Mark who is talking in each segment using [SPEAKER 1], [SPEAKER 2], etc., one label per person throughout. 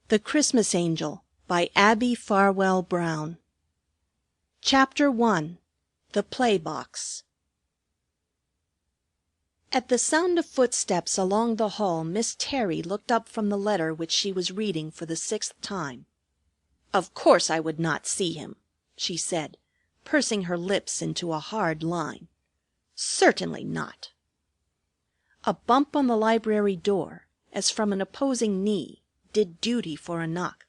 [SPEAKER 1] The Christmas Angel by Abbie Farwell Brown. Chapter 1. The Play Box. At the sound of footsteps along the hall, Miss Terry looked up from the letter which she was reading for the 6th time. "Of course I would not see him," she said, pursing her lips into a hard line. "Certainly not." A bump on the library door, as from an opposing knee, did duty for a knock.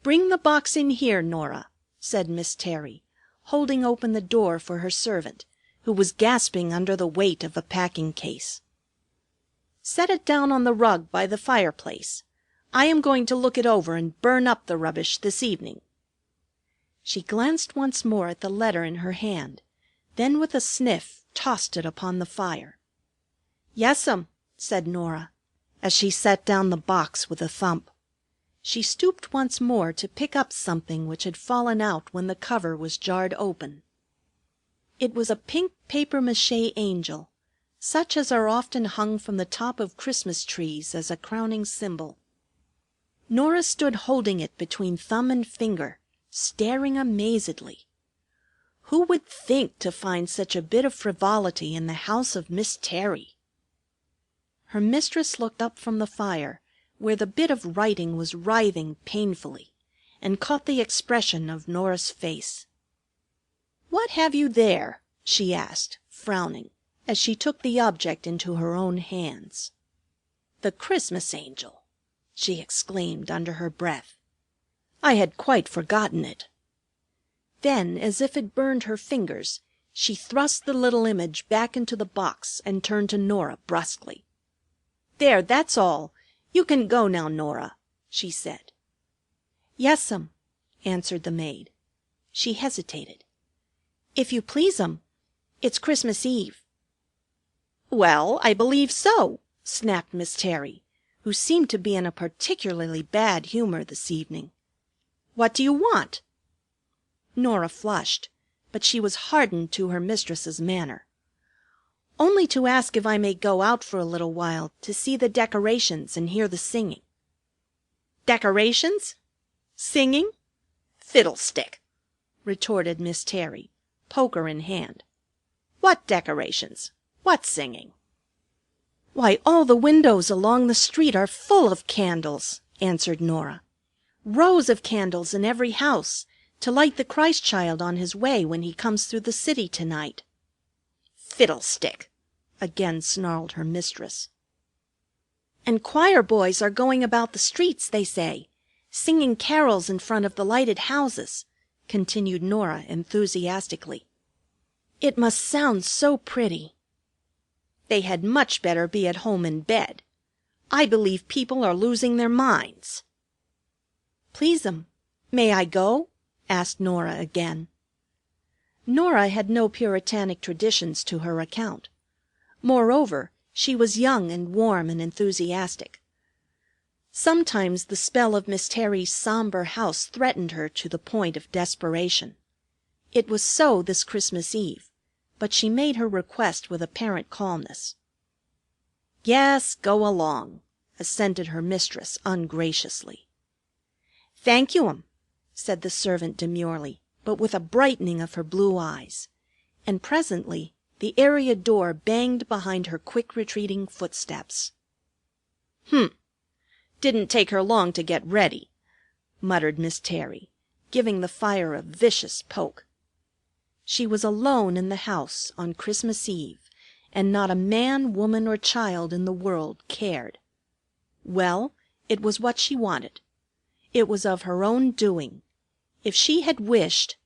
[SPEAKER 1] "Bring the box in here, Nora," said Miss Terry, holding open the door for her servant, who was gasping under the weight of a packing case. "Set it down on the rug by the fireplace. I am going to look it over and burn up the rubbish this evening." She glanced once more at the letter in her hand, then with a sniff tossed it upon the fire. "Yes'm," said Nora, as she set down the box with a thump. She stooped once more to pick up something which had fallen out when the cover was jarred open. It was a pink papier-mâché angel, such as are often hung from the top of Christmas trees as a crowning symbol. Nora stood holding it between thumb and finger, staring amazedly. Who would think to find such a bit of frivolity in the house of Miss Terry? Her mistress looked up from the fire, where the bit of writing was writhing painfully, and caught the expression of Nora's face. "What have you there?" she asked, frowning, as she took the object into her own hands. "The Christmas Angel!" she exclaimed under her breath. "I had quite forgotten it." Then, as if it burned her fingers, she thrust the little image back into the box and turned to Nora brusquely. "There, that's all. You can go now, Nora," she said. "Yes'm," answered the maid. She hesitated. "If you please'm, it's Christmas Eve." "Well, I believe so," snapped Miss Terry, who seemed to be in a particularly bad humor this evening. "What do you want?" Nora flushed, but she was hardened to her mistress's manner. "Only to ask if I may go out for a little while to see the decorations and hear the singing." "Decorations? Singing? Fiddlestick!" retorted Miss Terry, poker in hand. "What decorations? What singing?" "Why, all the windows along the street are full of candles," answered Nora. "Rows of candles in every house, to light the Christ child on his way when he comes through the city to-night." "Fiddlestick!" again snarled her mistress. "And choir boys are going about the streets, they say, singing carols in front of the lighted houses," continued Nora enthusiastically. "It must sound so pretty." "They had much better be at home in bed. I believe people are losing their minds." "Please'm, may I go?" asked Nora again. Nora had no Puritanic traditions to her account. Moreover, she was young and warm and enthusiastic. Sometimes the spell of Miss Terry's sombre house threatened her to the point of desperation. It was so this Christmas Eve, but she made her request with apparent calmness. "Yes, go along," assented her mistress ungraciously. "Thank you'm," said the servant demurely, but with a brightening of her blue eyes, and presently the area door banged behind her quick-retreating footsteps. Didn't take her long to get ready," muttered Miss Terry, giving the fire a vicious poke. She was alone in the house on Christmas Eve, and not a man, woman, or child in the world cared. Well, it was what she wanted. It was of her own doing. If she had wished.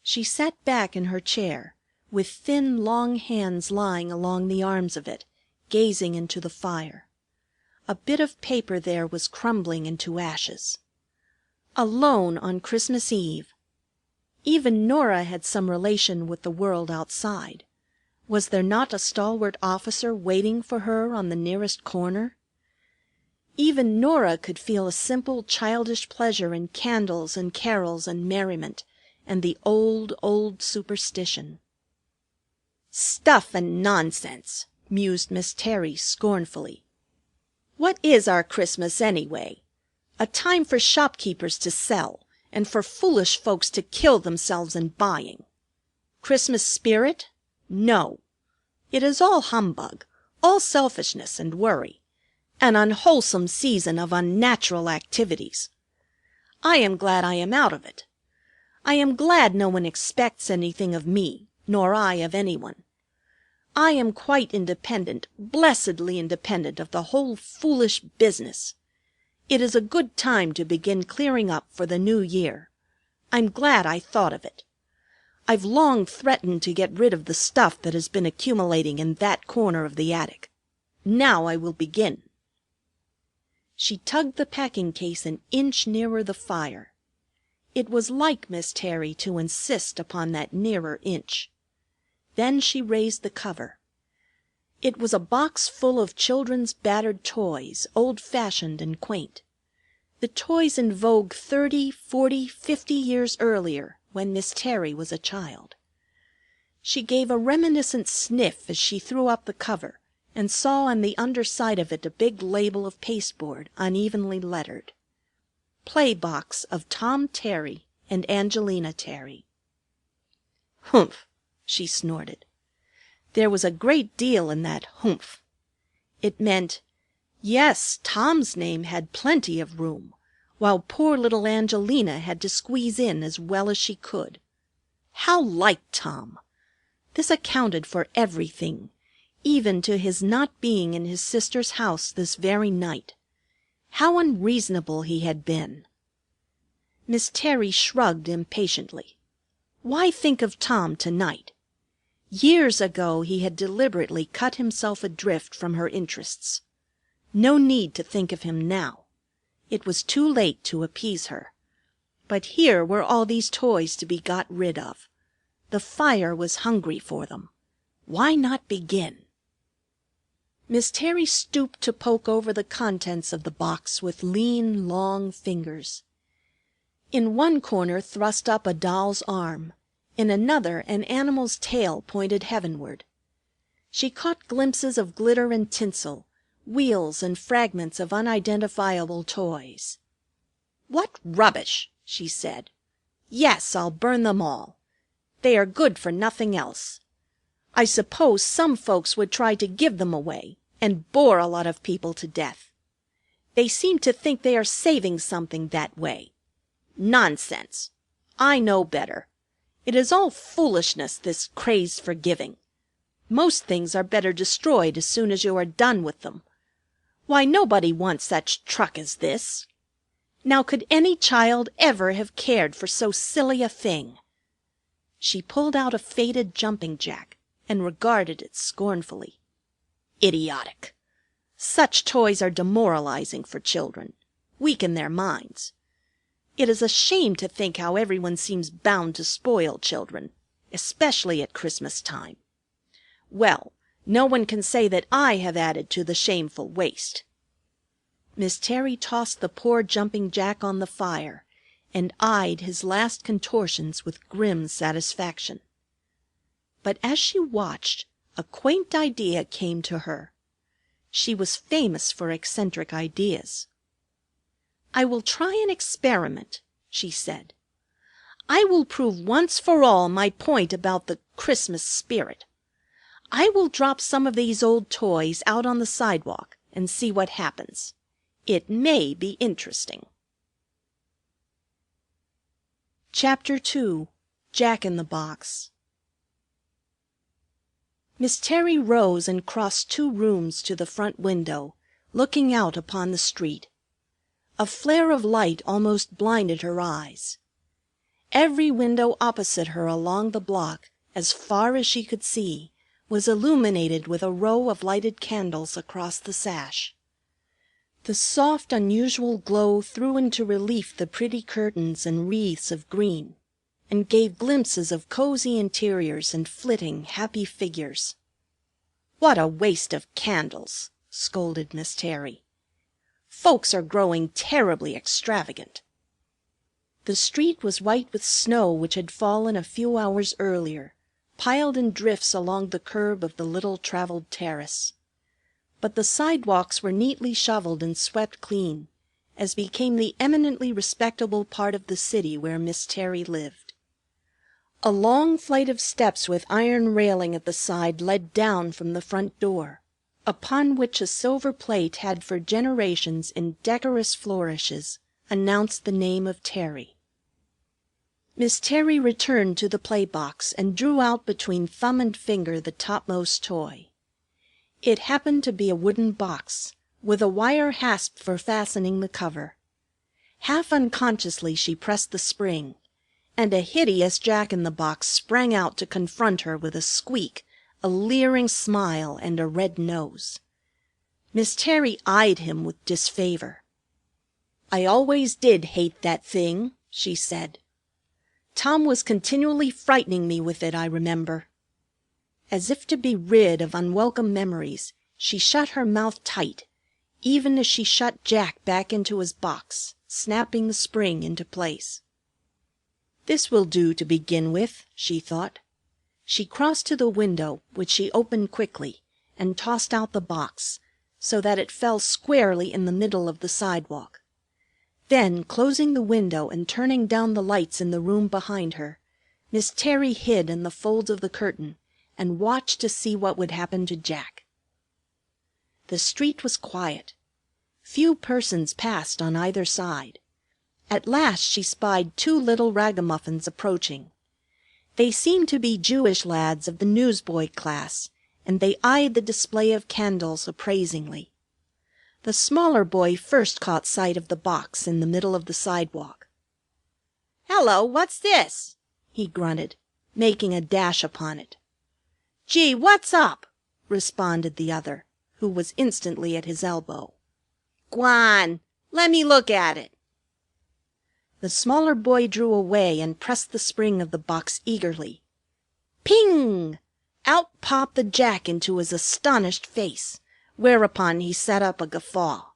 [SPEAKER 1] She sat back in her chair, with thin, long hands lying along the arms of it, gazing into the fire. A bit of paper there was crumbling into ashes. Alone on Christmas Eve. Even Nora had some relation with the world outside. Was there not a stalwart officer waiting for her on the nearest corner? Even Nora could feel a simple childish pleasure in candles and carols and merriment, and the old, old superstition. "Stuff and nonsense!" mused Miss Terry scornfully. "What is our Christmas, anyway? A time for shopkeepers to sell, and for foolish folks to kill themselves in buying. Christmas spirit? No. It is all humbug, all selfishness and worry, an unwholesome season of unnatural activities. I am glad I am out of it. I am glad no one expects anything of me, nor I of anyone. I am quite independent, blessedly independent of the whole foolish business. It is a good time to begin clearing up for the new year. I'm glad I thought of it. I've long threatened to get rid of the stuff that has been accumulating in that corner of the attic. Now I will begin." She tugged the packing case an inch nearer the fire. It was like Miss Terry to insist upon that nearer inch. Then she raised the cover. It was a box full of children's battered toys, old-fashioned and quaint. The toys in vogue 30, 40, 50 years earlier, when Miss Terry was a child. She gave a reminiscent sniff as she threw up the cover and saw on the underside of it a big label of pasteboard, unevenly lettered. Play box of Tom Terry and Angelina Terry. "Humph!" she snorted. There was a great deal in that humph. It meant, yes, Tom's name had plenty of room, while poor little Angelina had to squeeze in as well as she could. How like Tom! This accounted for everything, even to his not being in his sister's house this very night. How unreasonable he had been! Miss Terry shrugged impatiently. Why think of Tom tonight? Years ago he had deliberately cut himself adrift from her interests. No need to think of him now. It was too late to appease her. But here were all these toys to be got rid of. The fire was hungry for them. Why not begin? Miss Terry stooped to poke over the contents of the box with lean, long fingers. In one corner thrust up a doll's arm, in another an animal's tail pointed heavenward. She caught glimpses of glitter and tinsel, wheels and fragments of unidentifiable toys. "What rubbish!" she said. "Yes, I'll burn them all. They are good for nothing else. I suppose some folks would try to give them away and bore a lot of people to death. They seem to think they are saving something that way. Nonsense! I know better. It is all foolishness, this craze for giving. Most things are better destroyed as soon as you are done with them. Why, nobody wants such truck as this. Now, could any child ever have cared for so silly a thing?" She pulled out a faded jumping jack and regarded it scornfully. Idiotic! Such toys are demoralizing for children, weaken their minds. It is a shame to think how everyone seems bound to spoil children, especially at Christmas time. Well, no one can say that I have added to the shameful waste. Miss Terry tossed the poor jumping jack on the fire and eyed his last contortions with grim satisfaction. But as she watched, a quaint idea came to her. She was famous for eccentric ideas. "I will try an experiment," she said. "I will prove once for all my point about the Christmas spirit. I will drop some of these old toys out on the sidewalk and see what happens. It may be interesting." Chapter 2. Jack-in-the-Box. Miss Terry rose and crossed 2 rooms to the front window, looking out upon the street. A flare of light almost blinded her eyes. Every window opposite her along the block, as far as she could see, was illuminated with a row of lighted candles across the sash. The soft, unusual glow threw into relief the pretty curtains and wreaths of green, and gave glimpses of cozy interiors and flitting, happy figures. "What a waste of candles!" scolded Miss Terry. "Folks are growing terribly extravagant." The street was white with snow which had fallen a few hours earlier, piled in drifts along the curb of the little travelled terrace. But the sidewalks were neatly shoveled and swept clean, as became the eminently respectable part of the city where Miss Terry lived. A long flight of steps with iron railing at the side led down from the front door, upon which a silver plate had for generations in decorous flourishes announced the name of Terry. Miss Terry returned to the play box and drew out between thumb and finger the topmost toy. It happened to be a wooden box, with a wire hasp for fastening the cover. Half unconsciously she pressed the spring, and a hideous Jack-in-the-Box sprang out to confront her with a squeak, a leering smile, and a red nose. Miss Terry eyed him with disfavor. "I always did hate that thing," she said. "Tom was continually frightening me with it, I remember." As if to be rid of unwelcome memories, she shut her mouth tight, even as she shut Jack back into his box, snapping the spring into place. "This will do to begin with," she thought. She crossed to the window, which she opened quickly, and tossed out the box, so that it fell squarely in the middle of the sidewalk. Then, closing the window and turning down the lights in the room behind her, Miss Terry hid in the folds of the curtain and watched to see what would happen to Jack. The street was quiet. Few persons passed on either side. At last she spied two little ragamuffins approaching. They seemed to be Jewish lads of the newsboy class, and they eyed the display of candles appraisingly. The smaller boy first caught sight of the box in the middle of the sidewalk. "Hello, what's this?" he grunted, making a dash upon it. "Gee, what's up?" responded the other, who was instantly at his elbow. "G'wan, lemme look at it." The smaller boy drew away and pressed the spring of the box eagerly. Ping! Out popped the Jack into his astonished face, whereupon he set up a guffaw.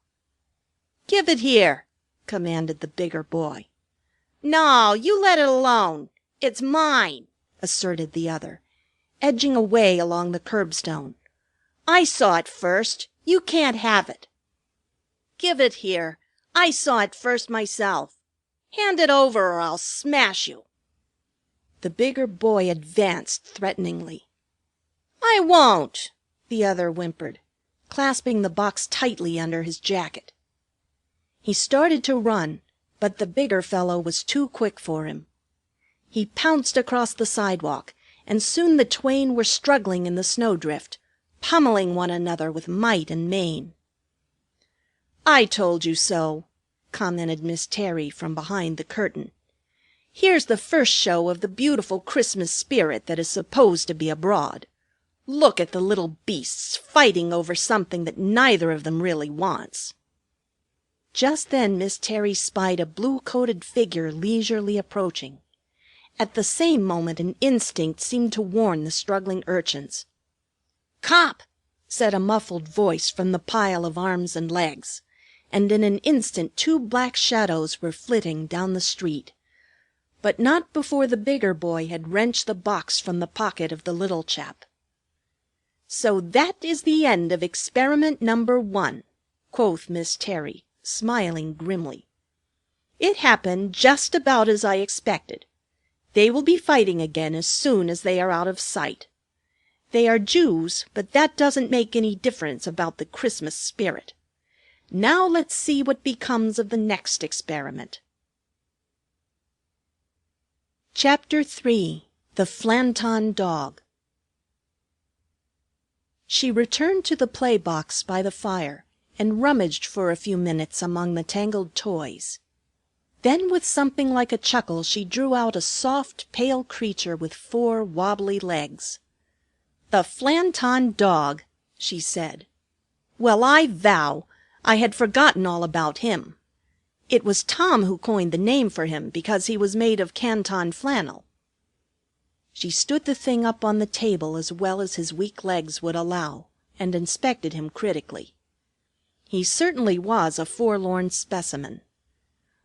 [SPEAKER 1] "Give it here," commanded the bigger boy. "No, you let it alone. It's mine," asserted the other, edging away along the curbstone. "I saw it first. You can't have it." "Give it here. I saw it first myself. Hand it over or I'll smash you." The bigger boy advanced threateningly. "I won't," the other whimpered, clasping the box tightly under his jacket. He started to run, but the bigger fellow was too quick for him. He pounced across the sidewalk, and soon the twain were struggling in the snowdrift, pummeling one another with might and main. "I told you so," commented Miss Terry from behind the curtain. "Here's the first show of the beautiful Christmas spirit that is supposed to be abroad. Look at the little beasts fighting over something that neither of them really wants." Just then Miss Terry spied a blue-coated figure leisurely approaching. At the same moment an instinct seemed to warn the struggling urchins. "Cop!" said a muffled voice from the pile of arms and legs, and in an instant two black shadows were flitting down the street. But not before the bigger boy had wrenched the box from the pocket of the little chap. "So that is the end of experiment number 1," quoth Miss Terry, smiling grimly. "It happened just about as I expected. They will be fighting again as soon as they are out of sight. They are Jews, but that doesn't make any difference about the Christmas spirit. Now let's see what becomes of the next experiment." Chapter 3. The Flanton Dog. She returned to the play box by the fire and rummaged for a few minutes among the tangled toys. Then with something like a chuckle she drew out a soft, pale creature with 4 wobbly legs. "The Flanton Dog," she said. "Well, I vow! I had forgotten all about him. It was Tom who coined the name for him because he was made of Canton flannel." She stood the thing up on the table as well as his weak legs would allow, and inspected him critically. He certainly was a forlorn specimen.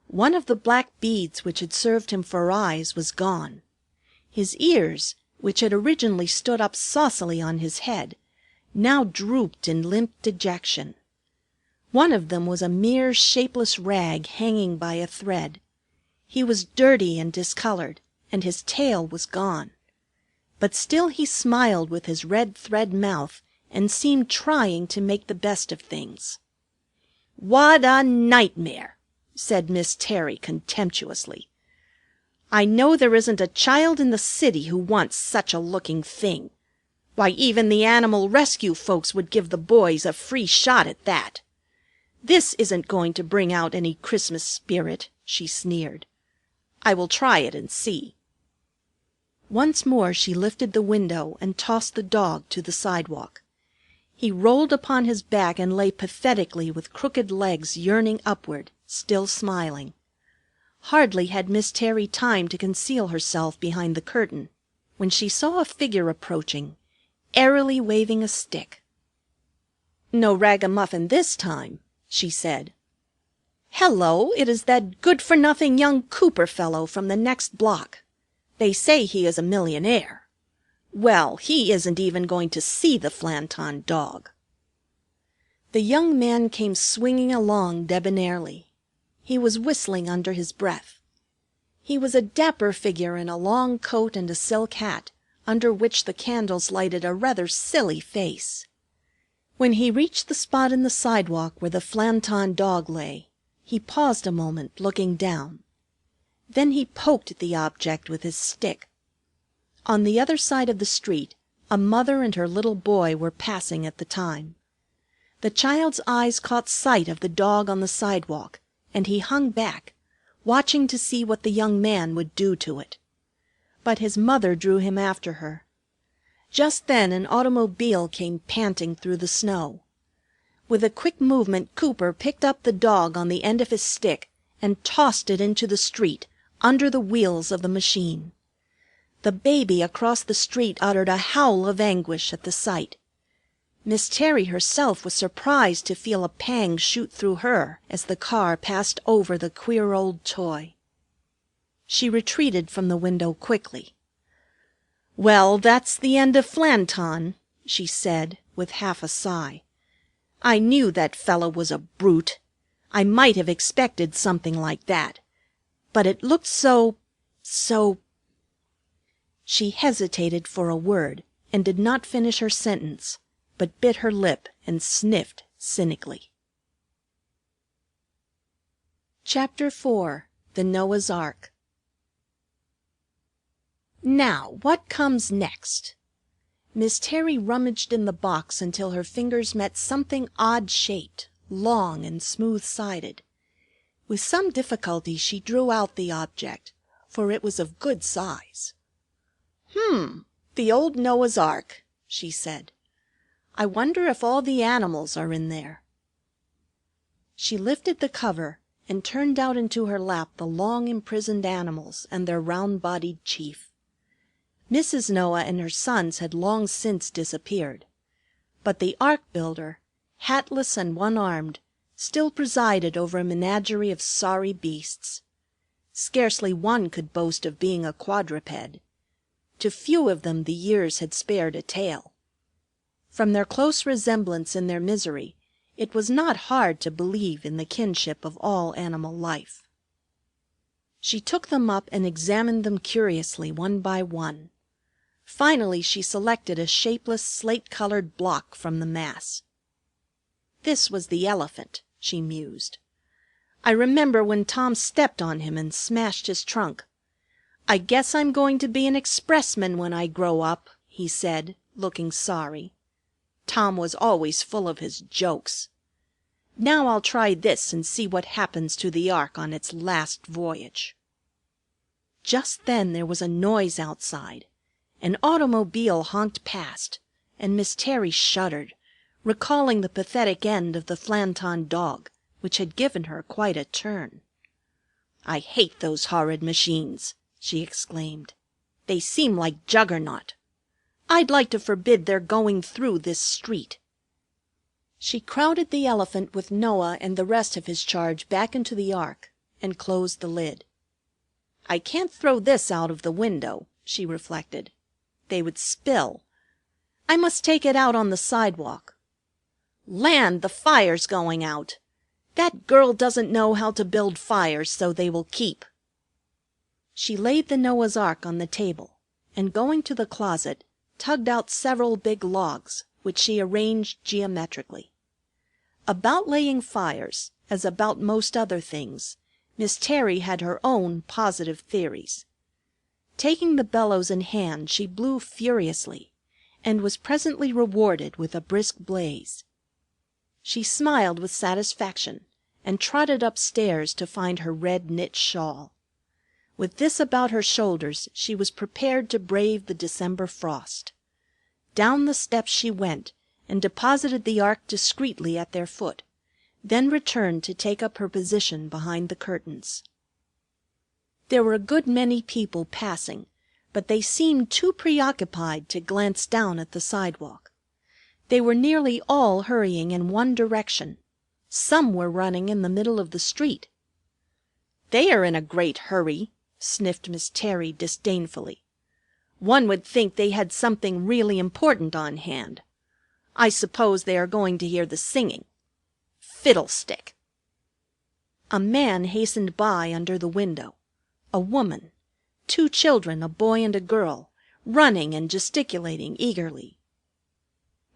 [SPEAKER 1] One of the black beads which had served him for eyes was gone. His ears, which had originally stood up saucily on his head, now drooped in limp dejection. One of them was a mere shapeless rag hanging by a thread. He was dirty and discolored, and his tail was gone. But still he smiled with his red thread mouth and seemed trying to make the best of things. "What a nightmare!" said Miss Terry contemptuously. "I know there isn't a child in the city who wants such a looking thing. Why, even the animal rescue folks would give the boys a free shot at that. This isn't going to bring out any Christmas spirit," she sneered. "I will try it and see." Once more she lifted the window and tossed the dog to the sidewalk. He rolled upon his back and lay pathetically with crooked legs yearning upward, still smiling. Hardly had Miss Terry time to conceal herself behind the curtain when she saw a figure approaching, airily waving a stick. "No ragamuffin this time," she said. "Hello, it is that good-for-nothing young Cooper fellow from the next block. They say he is a millionaire. Well, he isn't even going to see the Flanton Dog." The young man came swinging along debonairly. He was whistling under his breath. He was a dapper figure in a long coat and a silk hat, under which the candles lighted a rather silly face. When he reached the spot in the sidewalk where the Flanton Dog lay, he paused a moment, looking down. Then he poked at the object with his stick. On the other side of the street a mother and her little boy were passing at the time. The child's eyes caught sight of the dog on the sidewalk, and he hung back, watching to see what the young man would do to it. But his mother drew him after her. Just then an automobile came panting through the snow. With a quick movement Cooper picked up the dog on the end of his stick and tossed it into the street under the wheels of the machine. The baby across the street uttered a howl of anguish at the sight. Miss Terry herself was surprised to feel a pang shoot through her as the car passed over the queer old toy. She retreated from the window quickly. "Well, that's the end of Flanton," she said, with half a sigh. "I knew that fellow was a brute. I might have expected something like that. But it looked so... She hesitated for a word and did not finish her sentence, but bit her lip and sniffed cynically. Chapter 4. The Noah's Ark. Now, what comes next? Miss Terry rummaged in the box until her fingers met something odd-shaped, long and smooth-sided. With some difficulty she drew out the object, for it was of good size. The old Noah's Ark," she said. "I wonder if all the animals are in there." She lifted the cover and turned out into her lap the long imprisoned animals and their round-bodied chief. Mrs. Noah and her sons had long since disappeared, but the Ark builder, hatless and one-armed, still presided over a menagerie of sorry beasts. Scarcely one could boast of being a quadruped. To few of them the years had spared a tail. From their close resemblance in their misery, it was not hard to believe in the kinship of all animal life. She took them up and examined them curiously one by one. Finally she selected a shapeless slate-colored block from the mass. "This was the elephant," she mused. "I remember when Tom stepped on him and smashed his trunk. I guess I'm going to be an expressman when I grow up," he said, looking sorry. Tom was always full of his jokes. "Now I'll try this and see what happens to the Ark on its last voyage." Just then there was a noise outside. An automobile honked past, and Miss Terry shuddered, recalling the pathetic end of the Flanton Dog, which had given her quite a turn. "I hate those horrid machines," she exclaimed. "They seem like Juggernaut. I'd like to forbid their going through this street." She crowded the elephant with Noah and the rest of his charge back into the Ark and closed the lid. "I can't throw this out of the window," she reflected. "They would spill. I must take it out on the sidewalk. Land, the fire's going out! That girl doesn't know how to build fires so they will keep." She laid the Noah's Ark on the table, and going to the closet, tugged out several big logs, which she arranged geometrically. About laying fires, as about most other things, Miss Terry had her own positive theories. Taking the bellows in hand, she blew furiously, and was presently rewarded with a brisk blaze. She smiled with satisfaction, and trotted upstairs to find her red knit shawl. With this about her shoulders, she was prepared to brave the December frost. Down the steps she went, and deposited the Ark discreetly at their foot, then returned to take up her position behind the curtains. There were a good many people passing, but they seemed too preoccupied to glance down at the sidewalk. They were nearly all hurrying in one direction. Some were running in the middle of the street. "They are in a great hurry," sniffed Miss Terry disdainfully. "One would think they had something really important on hand. I suppose they are going to hear the singing. Fiddlestick!" A man hastened by under the window. A woman, 2 children, a boy and a girl, running and gesticulating eagerly.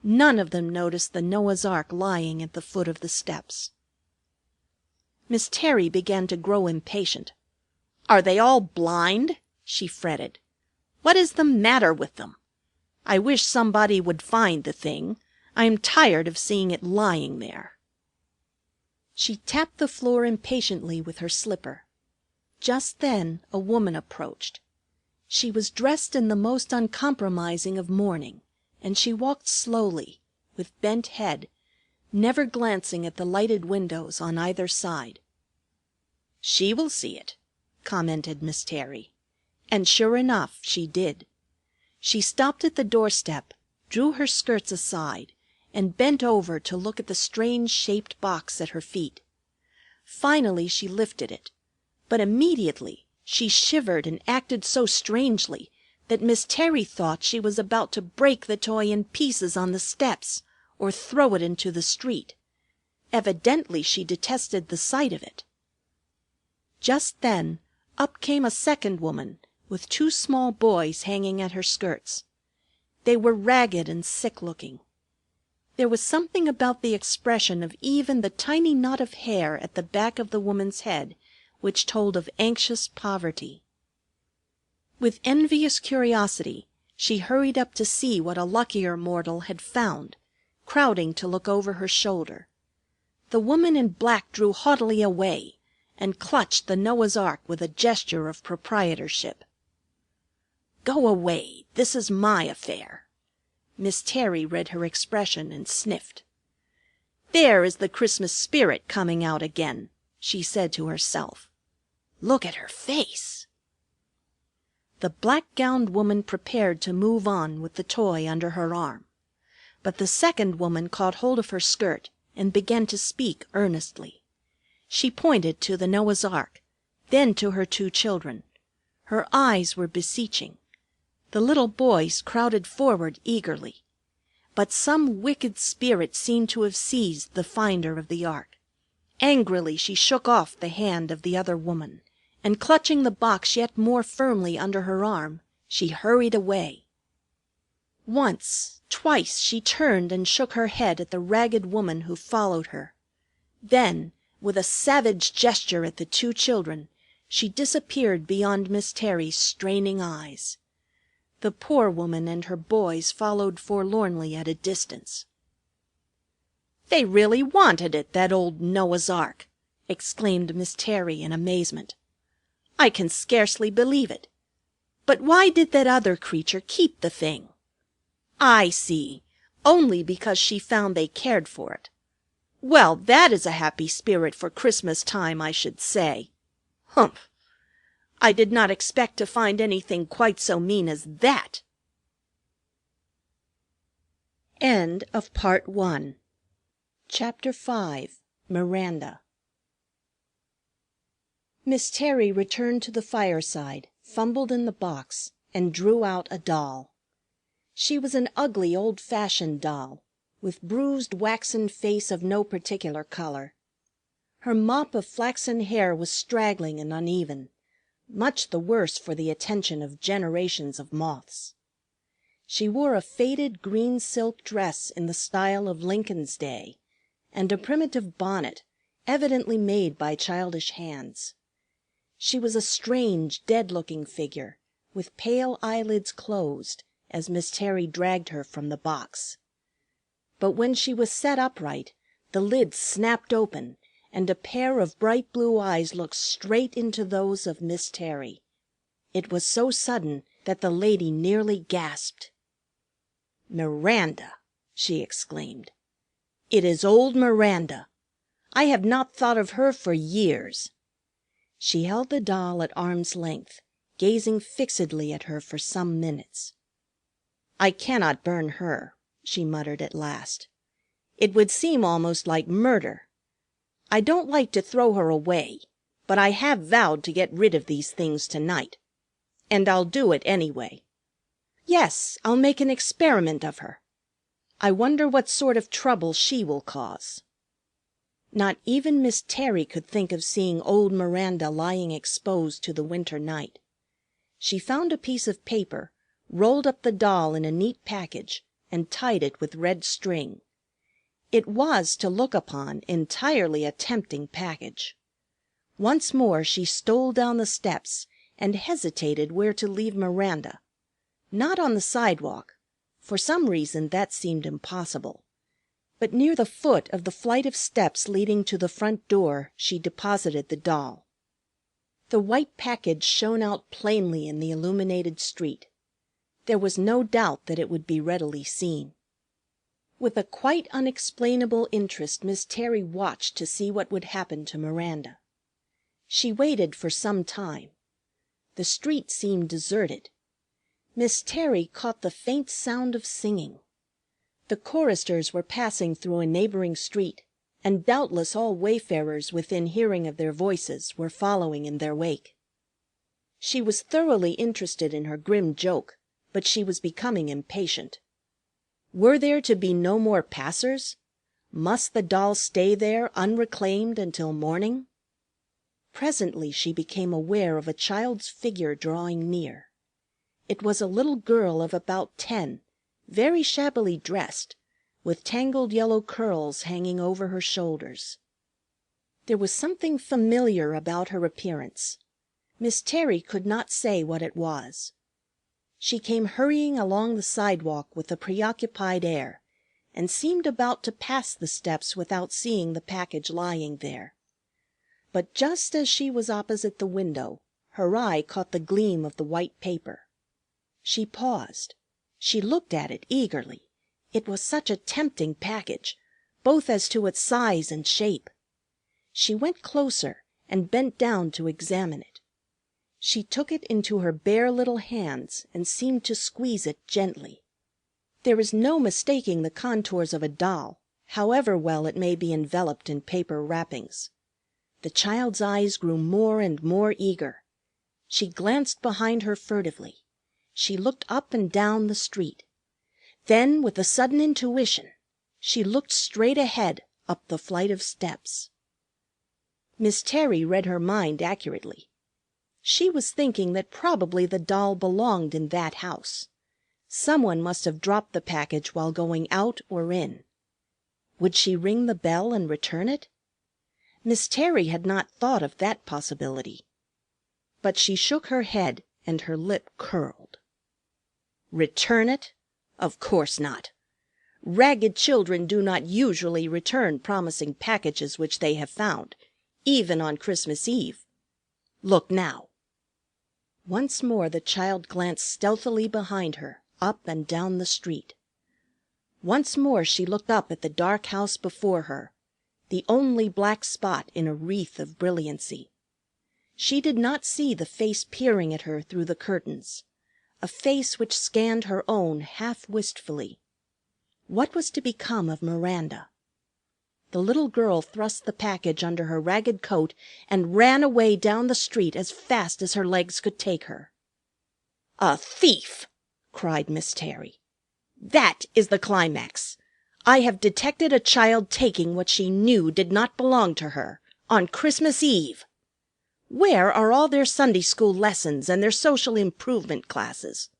[SPEAKER 1] None of them noticed the Noah's Ark lying at the foot of the steps. Miss Terry began to grow impatient. "Are they all blind?" she fretted. "What is the matter with them? I wish somebody would find the thing. I am tired of seeing it lying there." She tapped the floor impatiently with her slipper. Just then a woman approached. She was dressed in the most uncompromising of mourning, and she walked slowly, with bent head, never glancing at the lighted windows on either side. "She will see it," commented Miss Terry. And sure enough, she did. She stopped at the doorstep, drew her skirts aside, and bent over to look at the strange shaped box at her feet. Finally she lifted it, but immediately she shivered and acted so strangely that Miss Terry thought she was about to break the toy in pieces on the steps or throw it into the street. Evidently she detested the sight of it. Just then up came a second woman with 2 small boys hanging at her skirts. They were ragged and sick-looking. There was something about the expression of even the tiny knot of hair at the back of the woman's head which told of anxious poverty. With envious curiosity she hurried up to see what a luckier mortal had found, crowding to look over her shoulder. The woman in black drew haughtily away and clutched the Noah's Ark with a gesture of proprietorship. "Go away. This is my affair." Miss Terry read her expression and sniffed. "There is the Christmas spirit coming out again," she said to herself. "Look at her face." The black-gowned woman prepared to move on with the toy under her arm. But the second woman caught hold of her skirt and began to speak earnestly. She pointed to the Noah's Ark, then to her 2 children. Her eyes were beseeching. The little boys crowded forward eagerly. But some wicked spirit seemed to have seized the finder of the Ark. Angrily she shook off the hand of the other woman, and clutching the box yet more firmly under her arm, she hurried away. Once, twice she turned and shook her head at the ragged woman who followed her. Then, with a savage gesture at the 2 children, she disappeared beyond Miss Terry's straining eyes. The poor woman and her boys followed forlornly at a distance. "They really wanted it, that old Noah's Ark!" exclaimed Miss Terry in amazement. "I can scarcely believe it. But why did that other creature keep the thing? I see. Only because she found they cared for it. Well, that is a happy spirit for Christmas time, I should say. Humph! I did not expect to find anything quite so mean as that." End of Part 1. Chapter 5. Miranda. Miss Terry returned to the fireside, fumbled in the box, and drew out a doll. She was an ugly old-fashioned doll, with bruised waxen face of no particular color. Her mop of flaxen hair was straggling and uneven, much the worse for the attention of generations of moths. She wore a faded green silk dress in the style of Lincoln's day, and a primitive bonnet, evidently made by childish hands. She was a strange, dead-looking figure, with pale eyelids closed, as Miss Terry dragged her from the box. But when she was set upright, the lids snapped open, and a pair of bright blue eyes looked straight into those of Miss Terry. It was so sudden that the lady nearly gasped. "Miranda!" she exclaimed. "It is old Miranda. I have not thought of her for years." She held the doll at arm's length, gazing fixedly at her for some minutes. "I cannot burn her," she muttered at last. "It would seem almost like murder. I don't like to throw her away, but I have vowed to get rid of these things tonight. And I'll do it anyway. Yes, I'll make an experiment of her. I wonder what sort of trouble she will cause." Not even Miss Terry could think of seeing old Miranda lying exposed to the winter night. She found a piece of paper, rolled up the doll in a neat package, and tied it with red string. It was, to look upon, entirely a tempting package. Once more she stole down the steps and hesitated where to leave Miranda. Not on the sidewalk. For some reason that seemed impossible. But near the foot of the flight of steps leading to the front door she deposited the doll. The white package shone out plainly in the illuminated street. There was no doubt that it would be readily seen. With a quite unexplainable interest Miss Terry watched to see what would happen to Miranda. She waited for some time. The street seemed deserted. Miss Terry caught the faint sound of singing. The choristers were passing through a neighboring street, and doubtless all wayfarers within hearing of their voices were following in their wake. She was thoroughly interested in her grim joke, but she was becoming impatient. Were there to be no more passers? Must the doll stay there unreclaimed until morning? Presently she became aware of a child's figure drawing near. It was a little girl of about 10, very shabbily dressed, with tangled yellow curls hanging over her shoulders. There was something familiar about her appearance. Miss Terry could not say what it was. She came hurrying along the sidewalk with a preoccupied air, and seemed about to pass the steps without seeing the package lying there. But just as she was opposite the window, her eye caught the gleam of the white paper. She paused. She looked at it eagerly. It was such a tempting package, both as to its size and shape. She went closer and bent down to examine it. She took it into her bare little hands and seemed to squeeze it gently. There is no mistaking the contours of a doll, however well it may be enveloped in paper wrappings. The child's eyes grew more and more eager. She glanced behind her furtively. She looked up and down the street. Then, with a sudden intuition, she looked straight ahead up the flight of steps. Miss Terry read her mind accurately. She was thinking that probably the doll belonged in that house. Someone must have dropped the package while going out or in. Would she ring the bell and return it? Miss Terry had not thought of that possibility. But she shook her head and her lip curled. Return it? Of course not. Ragged children do not usually return promising packages which they have found, even on Christmas Eve. Look now. Once more the child glanced stealthily behind her, up and down the street. Once more she looked up at the dark house before her, the only black spot in a wreath of brilliancy. She did not see the face peering at her through the curtains, a face which scanned her own half wistfully. What was to become of Miranda? The little girl thrust the package under her ragged coat and ran away down the street as fast as her legs could take her. "A thief!" cried Miss Terry. "That is the climax. I have detected a child taking what she knew did not belong to her on Christmas Eve. Where are all their Sunday school lessons and their social improvement classes?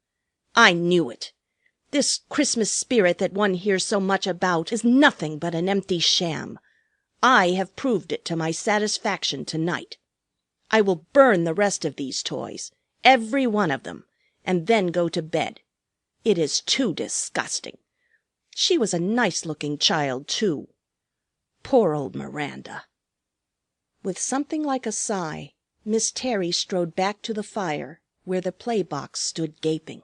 [SPEAKER 1] I knew it. This Christmas spirit that one hears so much about is nothing but an empty sham. I have proved it to my satisfaction tonight. I will burn the rest of these toys, every one of them, and then go to bed. It is too disgusting. She was a nice-looking child, too. Poor old Miranda." With something like a sigh, Miss Terry strode back to the fire, where the play-box stood gaping.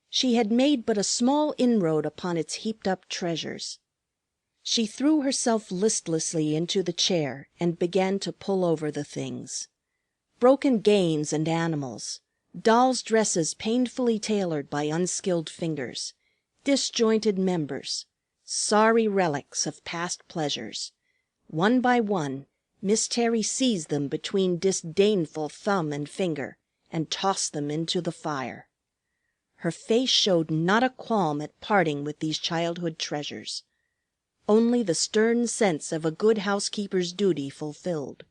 [SPEAKER 1] She had made but a small inroad upon its heaped-up treasures. She threw herself listlessly into the chair and began to pull over the things. Broken games and animals, dolls' dresses painfully tailored by unskilled fingers, disjointed members, sorry relics of past pleasures. One by one, Miss Terry seized them between disdainful thumb and finger and tossed them into the fire. Her face showed not a qualm at parting with these childhood treasures, only the stern sense of a good housekeeper's duty fulfilled.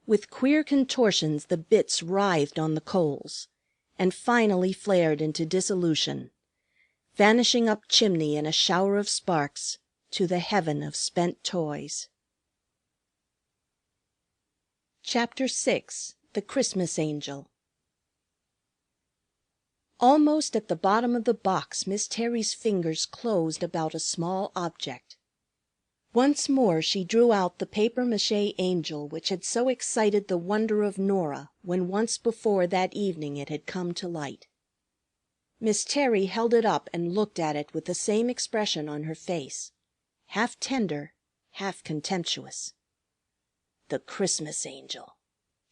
[SPEAKER 1] With queer contortions the bits writhed on the coals, and finally flared into dissolution, vanishing up chimney in a shower of sparks to the heaven of spent toys. Chapter 6. The Christmas Angel. Almost at the bottom of the box Miss Terry's fingers closed about a small object. Once more she drew out the papier-mâché angel which had so excited the wonder of Norah when once before that evening it had come to light. Miss Terry held it up and looked at it with the same expression on her face, half tender, half contemptuous. "The Christmas Angel,"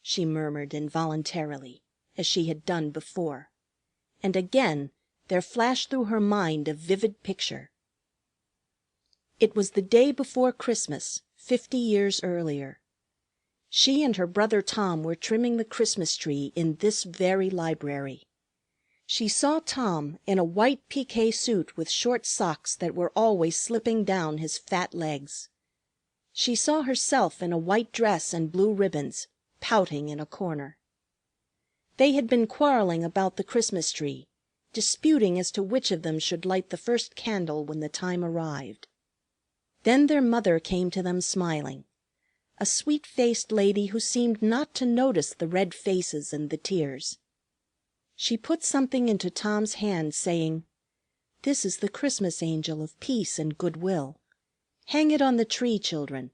[SPEAKER 1] she murmured involuntarily, as she had done before, and again there flashed through her mind a vivid picture. It was the day before Christmas, 50 years earlier. She and her brother Tom were trimming the Christmas tree in this very library. She saw Tom in a white piqué suit with short socks that were always slipping down his fat legs. She saw herself in a white dress and blue ribbons, pouting in a corner. They had been quarreling about the Christmas tree, disputing as to which of them should light the first candle when the time arrived. Then their mother came to them smiling, a sweet-faced lady who seemed not to notice the red faces and the tears. She put something into Tom's hand, saying, "This is the Christmas Angel of peace and goodwill. Hang it on the tree, children,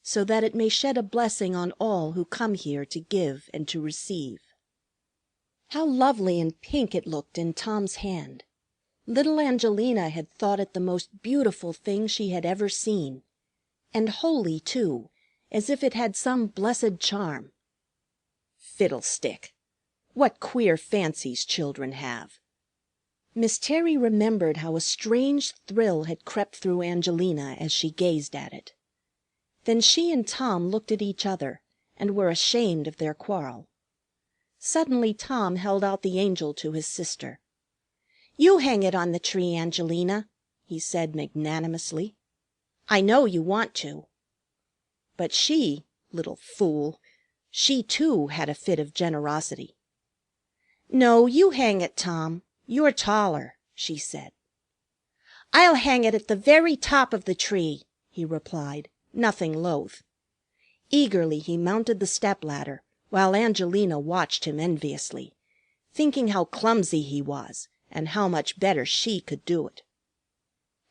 [SPEAKER 1] so that it may shed a blessing on all who come here to give and to receive." How lovely and pink it looked in Tom's hand! Little Angelina had thought it the most beautiful thing she had ever seen, and holy, too, as if it had some blessed charm. Fiddlestick! What queer fancies children have! Miss Terry remembered how a strange thrill had crept through Angelina as she gazed at it. Then she and Tom looked at each other and were ashamed of their quarrel. Suddenly Tom held out the Angel to his sister. "You hang it on the tree, Angelina," he said magnanimously. "I know you want to." But she, little fool, she too had a fit of generosity. "No, you hang it, Tom. You're taller," she said. "I'll hang it at the very top of the tree," he replied, nothing loath. Eagerly he mounted the step-ladder, while Angelina watched him enviously, thinking how clumsy he was and how much better she could do it.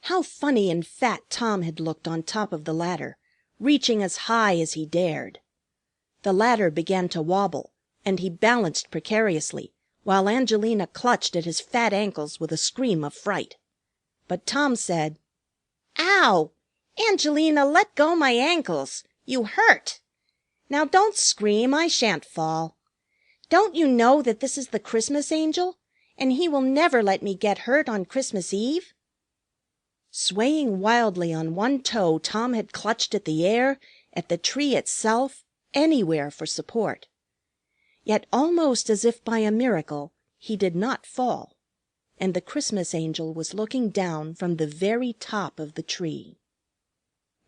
[SPEAKER 1] How funny and fat Tom had looked on top of the ladder, reaching as high as he dared. The ladder began to wobble, and he balanced precariously, while Angelina clutched at his fat ankles with a scream of fright. But Tom said, "Ow! Angelina, let go my ankles. You hurt. Now don't scream. I shan't fall. Don't you know that this is the Christmas Angel, and he will never let me get hurt on Christmas Eve?" Swaying wildly on one toe, Tom had clutched at the air, at the tree itself, anywhere for support. Yet almost as if by a miracle he did not fall. and the Christmas Angel was looking down from the very top of the tree.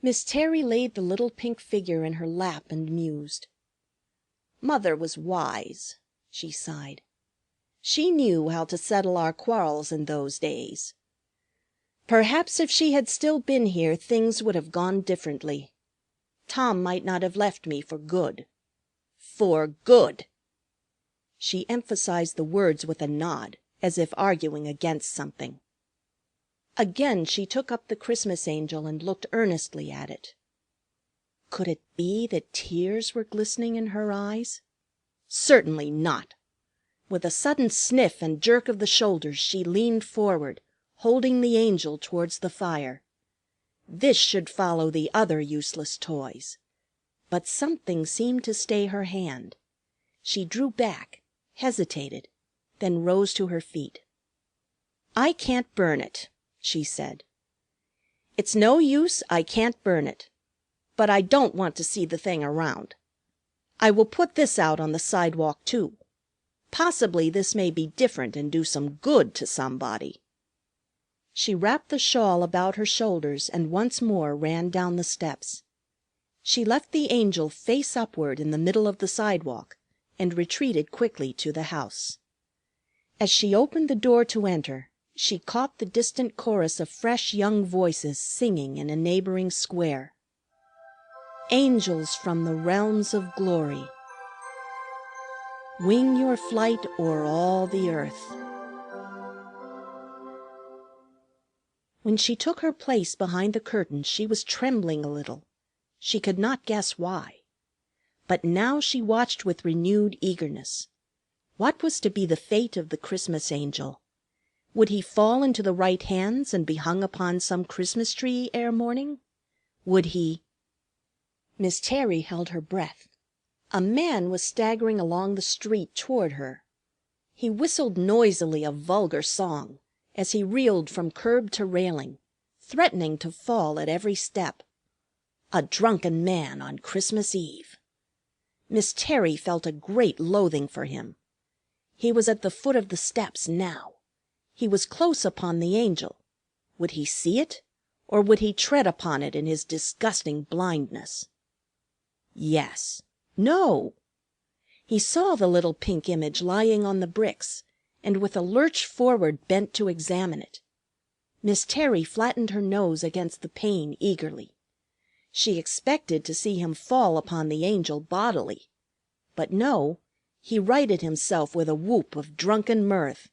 [SPEAKER 1] Miss Terry laid the little pink figure in her lap and mused. Mother was wise, she sighed. She knew how to settle our quarrels in those days. Perhaps if she had still been here things would have gone differently. Tom might not have left me for good. For good! She emphasized the words with a nod, as if arguing against something. Again she took up the Christmas Angel and looked earnestly at it. Could it be that tears were glistening in her eyes? Certainly not. With a sudden sniff and jerk of the shoulders she leaned forward, holding the Angel towards the fire. This should follow the other useless toys. But something seemed to stay her hand. She drew back, hesitated, then rose to her feet. "I can't burn it," she said. "It's no use, I can't burn it. But I don't want to see the thing around. I will put this out on the sidewalk, too. Possibly this may be different and do some good to somebody." She wrapped the shawl about her shoulders and once more ran down the steps. She left the Angel face upward in the middle of the sidewalk and retreated quickly to the house. As she opened the door to enter, she caught the distant chorus of fresh young voices singing in a neighboring square. Angels from the realms of glory, wing your flight o'er all the earth. When she took her place behind the curtain she was trembling a little. She could not guess why. But now she watched with renewed eagerness. What was to be the fate of the Christmas Angel? Would he fall into the right hands and be hung upon some Christmas tree ere morning? Would he... Miss Terry held her breath. A man was staggering along the street toward her. He whistled noisily a vulgar song as he reeled from curb to railing, threatening to fall at every step. A drunken man on Christmas Eve. Miss Terry felt a great loathing for him. He was at the foot of the steps now. He was close upon the Angel. Would he see it, or would he tread upon it in his disgusting blindness? Yes. No. He saw the little pink image lying on the bricks, and with a lurch forward bent to examine it. Miss Terry flattened her nose against the pane eagerly. She expected to see him fall upon the Angel bodily. But no, he righted himself with a whoop of drunken mirth.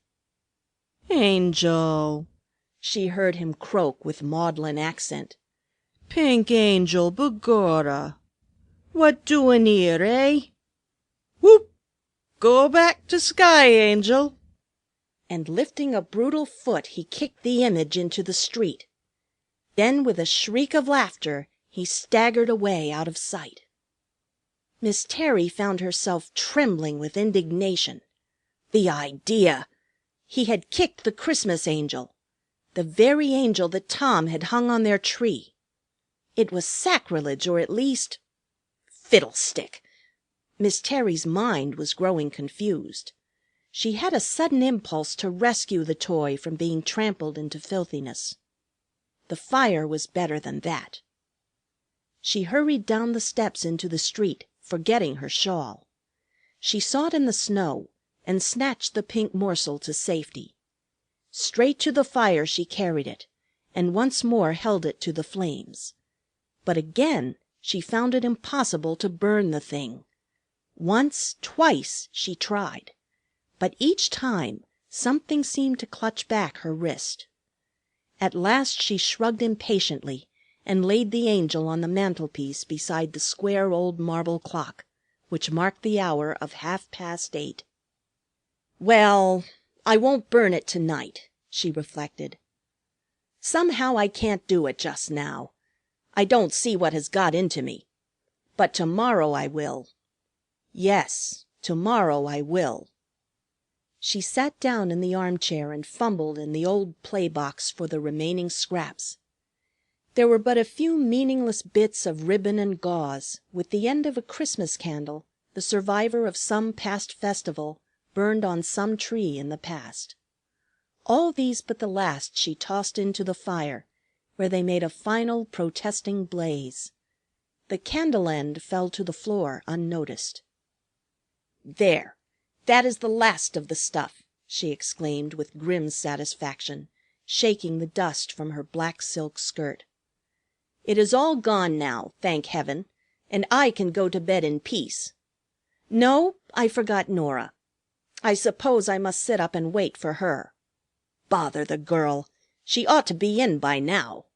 [SPEAKER 1] "Angel!" she heard him croak with maudlin accent. "Pink Angel, begorra! What doin' here, eh? Whoop! Go back to sky, Angel!" And lifting a brutal foot he kicked the image into the street. Then with a shriek of laughter he staggered away out of sight. Miss Terry found herself trembling with indignation. The idea! He had kicked the Christmas Angel, the very Angel that Tom had hung on their tree. It was sacrilege, or at least... Fiddlestick! Miss Terry's mind was growing confused. She had a sudden impulse to rescue the toy from being trampled into filthiness. The fire was better than that. She hurried down the steps into the street, forgetting her shawl. She sought in the snow and snatched the pink morsel to safety. Straight to the fire she carried it, and once more held it to the flames. But again she found it impossible to burn the thing. Once, twice she tried, but each time something seemed to clutch back her wrist. At last she shrugged impatiently and laid the Angel on the mantelpiece beside the square old marble clock, which marked the hour of 8:30. "Well, I won't burn it tonight," she reflected. "Somehow I can't do it just now. I don't see what has got into me. But tomorrow I will. Yes, tomorrow I will." She sat down in the armchair and fumbled in the old play box for the remaining scraps. There were but a few meaningless bits of ribbon and gauze, with the end of a Christmas candle, the survivor of some past festival, burned on some tree in the past. All these but the last she tossed into the fire, where they made a final protesting blaze. The candle end fell to the floor unnoticed. "There! That is the last of the stuff!" she exclaimed with grim satisfaction, shaking the dust from her black silk skirt. "It is all gone now, thank heaven, and I can go to bed in peace. No, I forgot Norah. I suppose I must sit up and wait for her. Bother the girl! She ought to be in by now.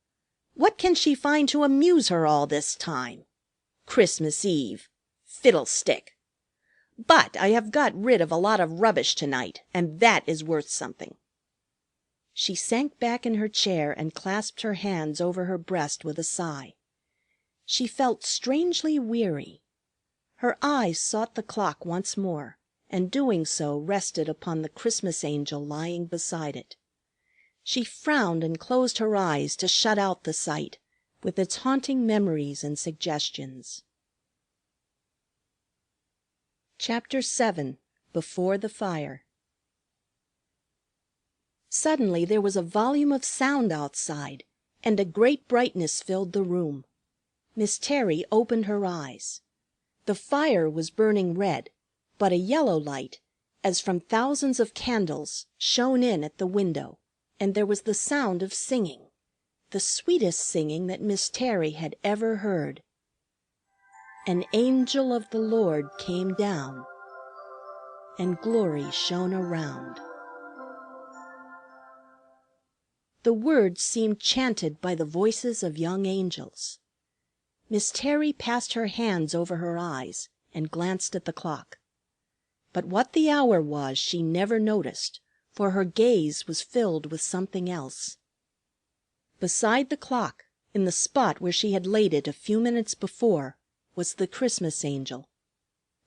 [SPEAKER 1] What can she find to amuse her all this time? Christmas Eve! Fiddlestick! But I have got rid of a lot of rubbish tonight, and that is worth something." She sank back in her chair and clasped her hands over her breast with a sigh. She felt strangely weary. Her eyes sought the clock once more, and doing so rested upon the Christmas Angel lying beside it. She frowned and closed her eyes to shut out the sight, with its haunting memories and suggestions. Chapter 7. Before the Fire. Suddenly there was a volume of sound outside, and a great brightness filled the room. Miss Terry opened her eyes. The fire was burning red, but a yellow light, as from thousands of candles, shone in at the window, and there was the sound of singing, the sweetest singing that Miss Terry had ever heard. An angel of the Lord came down, and glory shone around. The words seemed chanted by the voices of young angels. Miss Terry passed her hands over her eyes and glanced at the clock. But what the hour was she never noticed, for her gaze was filled with something else. Beside the clock, in the spot where she had laid it a few minutes before, was the Christmas Angel.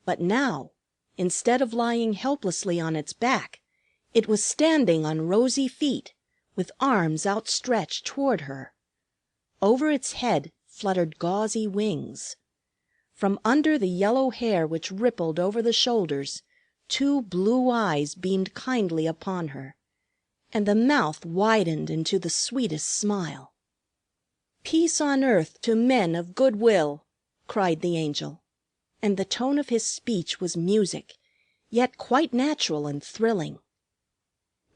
[SPEAKER 1] But now, instead of lying helplessly on its back, it was standing on rosy feet, with arms outstretched toward her. Over its head fluttered gauzy wings. From under the yellow hair which rippled over the shoulders, 2 blue eyes beamed kindly upon her, and the mouth widened into the sweetest smile. "Peace on earth to men of good will," cried the Angel, and the tone of his speech was music, yet quite natural and thrilling.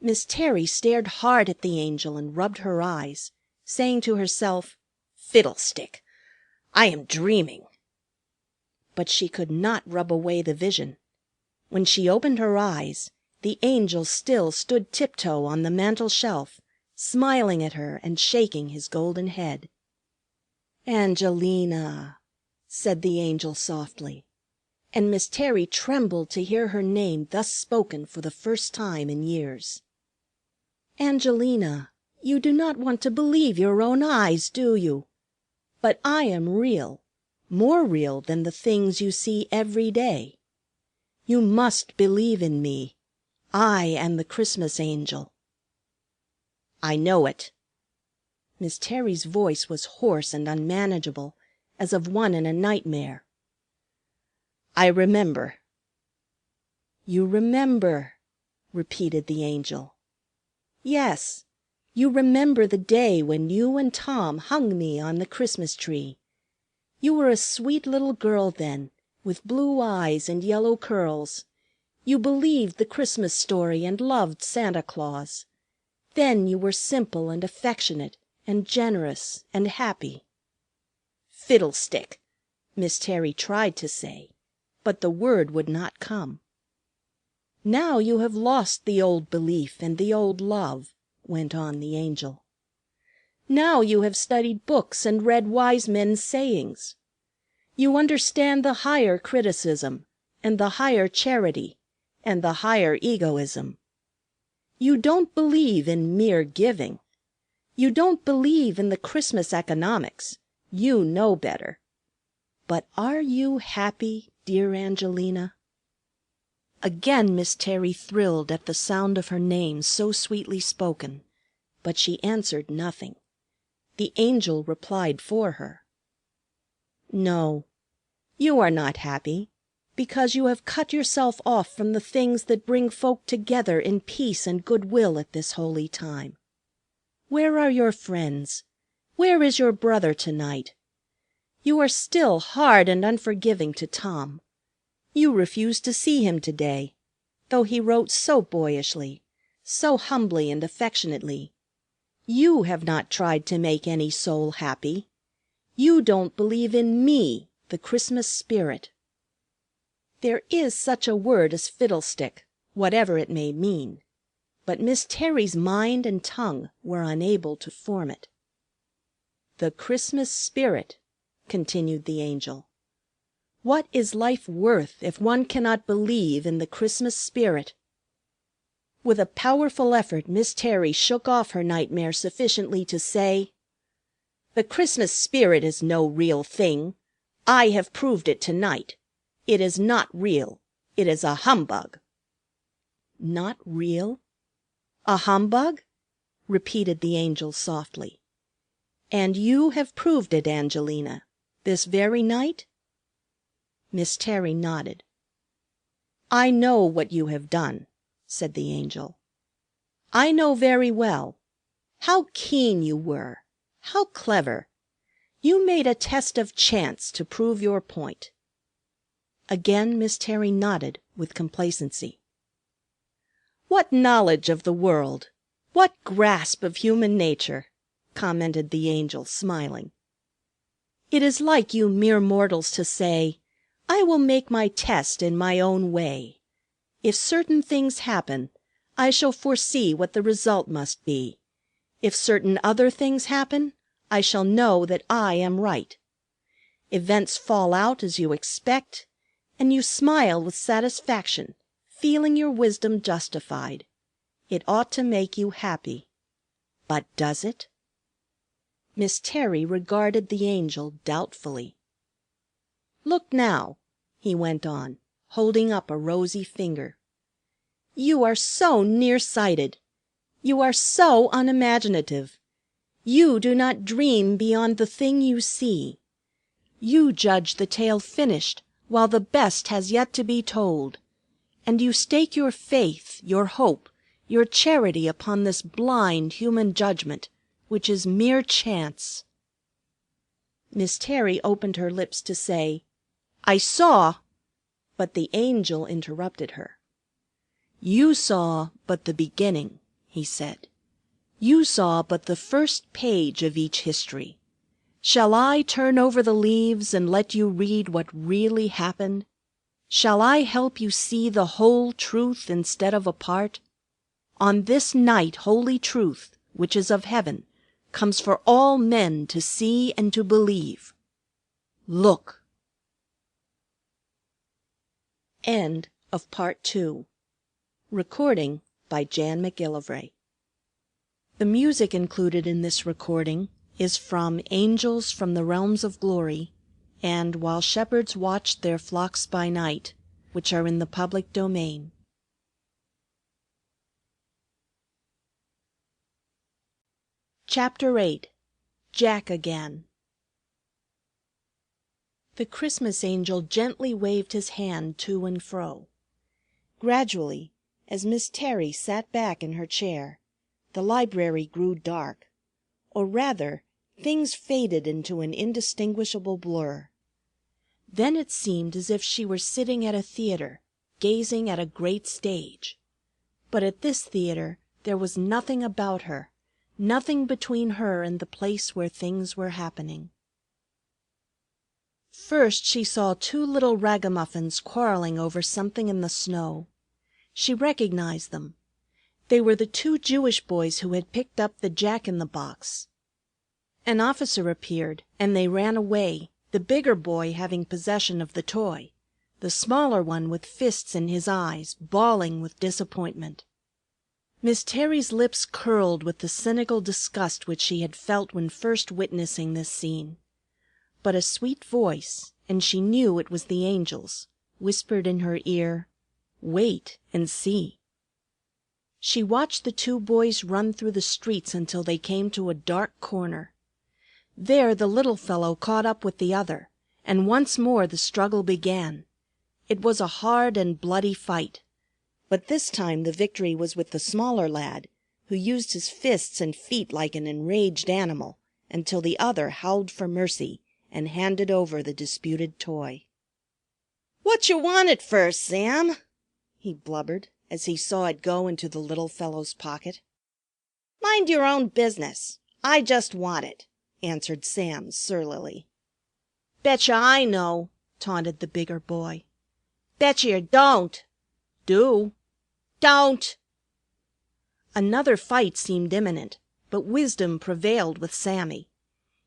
[SPEAKER 1] Miss Terry stared hard at the Angel and rubbed her eyes, saying to herself, "Fiddlestick! I am dreaming." But she could not rub away the vision. When she opened her eyes, the Angel still stood tiptoe on the mantel shelf, smiling at her and shaking his golden head. "Angelina," said the Angel softly, and Miss Terry trembled to hear her name thus spoken for the first time in years. "Angelina, you do not want to believe your own eyes, do you? But I am real, more real than the things you see every day. You must believe in me. I am the Christmas Angel." "I know it." Miss Terry's voice was hoarse and unmanageable, as of one in a nightmare. "I remember." "You remember," repeated the Angel. "Yes, you remember the day when you and Tom hung me on the Christmas tree. You were a sweet little girl then, with blue eyes and yellow curls. You believed the Christmas story and loved Santa Claus. Then you were simple and affectionate and generous and happy." "Fiddlestick!" Miss Terry tried to say, but the word would not come. "Now you have lost the old belief and the old love," went on the Angel. "Now you have studied books and read wise men's sayings. You understand the higher criticism and the higher charity and the higher egoism. You don't believe in mere giving. You don't believe in the Christmas economics. You know better. But are you happy, dear Angelina?" Again Miss Terry thrilled at the sound of her name so sweetly spoken, but she answered nothing. The Angel replied for her. "No, you are not happy, Because you have cut yourself off from the things that bring folk together in peace and goodwill at this holy time. Where are your friends? Where is your brother tonight? You are still hard and unforgiving to Tom. You refused to see him today, though he wrote so boyishly, so humbly and affectionately. You have not tried to make any soul happy. You don't believe in me, the Christmas spirit. There is such a word as fiddlestick, whatever it may mean, but Miss Terry's mind and tongue were unable to form it. The Christmas spirit, continued the Angel. What is life worth if one cannot believe in the Christmas spirit? With a powerful effort Miss Terry shook off her nightmare sufficiently to say, "The Christmas spirit is no real thing. I have proved it tonight. It is not real. It is a humbug." Not real? A humbug? Repeated the Angel softly. And you have proved it, Angelina, this very night? Miss Terry nodded. I know what you have done, said the Angel. I know very well. How keen you were. How clever. You made a test of chance to prove your point. Again Miss Terry nodded with complacency. What knowledge of the world! What grasp of human nature! Commented the Angel, smiling. It is like you mere mortals to say, I will make my test in my own way. If certain things happen, I shall foresee what the result must be. If certain other things happen, I shall know that I am right. Events fall out as you expect, and you smile with satisfaction, feeling your wisdom justified. It ought to make you happy. But does it? Miss Terry regarded the Angel doubtfully. Look now, he went on, holding up a rosy finger. You are so near-sighted. You are so unimaginative. You do not dream beyond the thing you see. You judge the tale finished while the best has yet to be told, and you stake your faith, your hope, your charity upon this blind human judgment, which is mere chance. Miss Terry opened her lips to say, I saw, but the Angel interrupted her. You saw but the beginning, he said. You saw but the first page of each history. Shall I turn over the leaves and let you read what really happened? Shall I help you see the whole truth instead of a part? On this night holy truth, which is of heaven, comes for all men to see and to believe. Look. End of Part 2. Recording by Jan McGillivray. The music included in this recording is from Angels from the Realms of Glory and While Shepherds Watched Their Flocks by Night, which are in the public domain. Chapter 8. Jack Again. The Christmas Angel gently waved his hand to and fro. Gradually, as Miss Terry sat back in her chair, the library grew dark, or rather, things faded into an indistinguishable blur. Then it seemed as if she were sitting at a theatre, gazing at a great stage. But at this theatre there was nothing about her, nothing between her and the place where things were happening. First she saw two little ragamuffins quarreling over something in the snow. She recognized them. They were the two Jewish boys who had picked up the Jack-in-the-Box. An officer appeared, and they ran away, the bigger boy having possession of the toy, the smaller one with fists in his eyes, bawling with disappointment. Miss Terry's lips curled with the cynical disgust which she had felt when first witnessing this scene. But a sweet voice, and she knew it was the Angel's, whispered in her ear, "Wait and see." She watched the two boys run through the streets until they came to a dark corner. There the little fellow caught up with the other, and once more the struggle began. It was a hard and bloody fight, but this time the victory was with the smaller lad, who used his fists and feet like an enraged animal until the other howled for mercy and handed over the disputed toy. "What you want it fer, Sam?" he blubbered as he saw it go into the little fellow's pocket. "Mind your own business. I just want it," answered Sam surlily. "Betcha I know," taunted the bigger boy. "Betcha you don't." "Do." "Don't." Another fight seemed imminent, but wisdom prevailed with Sammy.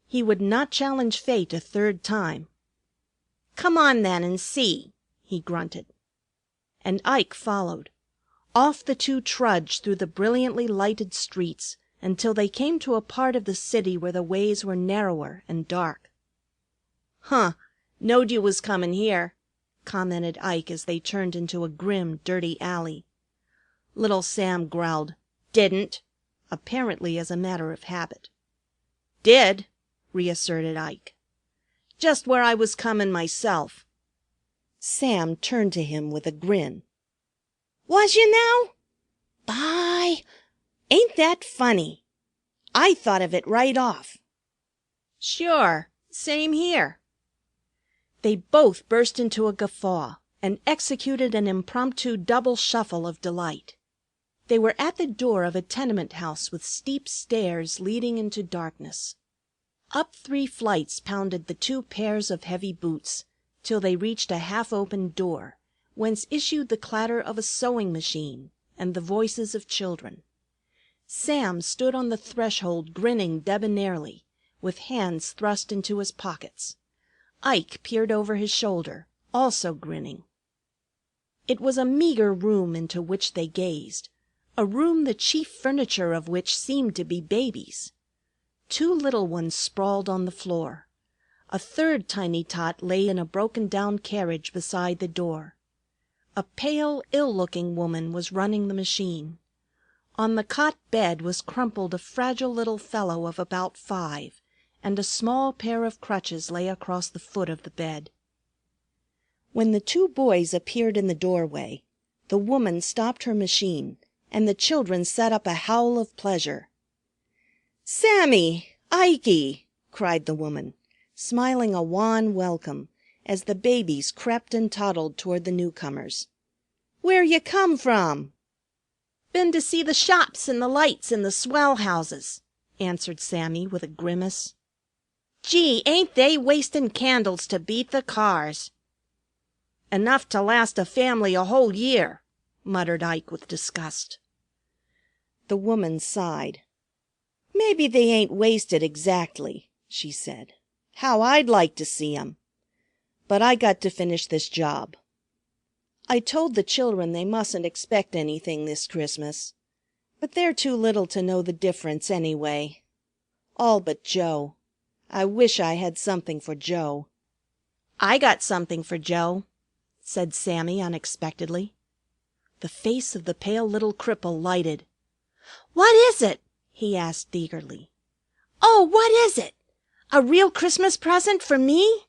[SPEAKER 1] He would not challenge fate a third time. "Come on then and see," he grunted. And Ike followed. Off the two trudged through the brilliantly lighted streets until they came to a part of the city where the ways were narrower and dark. "Huh! Knowed you was comin' here," commented Ike as they turned into a grim, dirty alley. Little Sam growled, "Didn't," apparently as a matter of habit. "Did," reasserted Ike. "Just where I was comin' myself." Sam turned to him with a grin. "Was you now? By! Ain't that funny? I thought of it right off." "Sure. Same here." They both burst into a guffaw and executed an impromptu double shuffle of delight. They were at the door of a tenement house with steep stairs leading into darkness. Up 3 flights pounded the 2 pairs of heavy boots, till they reached a half-opened door, whence issued the clatter of a sewing machine and the voices of children. Sam stood on the threshold grinning debonairly, with hands thrust into his pockets. Ike peered over his shoulder, also grinning. It was a meagre room into which they gazed, a room the chief furniture of which seemed to be babies. 2 little ones sprawled on the floor. A third tiny tot lay in a broken-down carriage beside the door. A pale, ill-looking woman was running the machine. On the cot bed was crumpled a fragile little fellow of about 5, and a small pair of crutches lay across the foot of the bed. When the 2 boys appeared in the doorway, the woman stopped her machine, and the children set up a howl of pleasure. "Sammy! Ikey!" cried the woman, smiling a wan welcome as the babies crept and toddled toward the newcomers. "Where you come from?" "Been to see the shops and the lights in the swell houses," answered Sammy with a grimace. "Gee, ain't they wastin' candles to beat the cars!" "Enough to last a family a whole year," muttered Ike with disgust. The woman sighed. "Maybe they ain't wasted exactly," she said. "How I'd like to see 'em! But I got to finish this job. I told the children they mustn't expect anything this Christmas, but they're too little to know the difference anyway. All but Joe. I wish I had something for Joe." "I got something for Joe," said Sammy unexpectedly. The face of the pale little cripple lighted. "What is it?" he asked eagerly. "Oh, what is it? A real Christmas present for me?"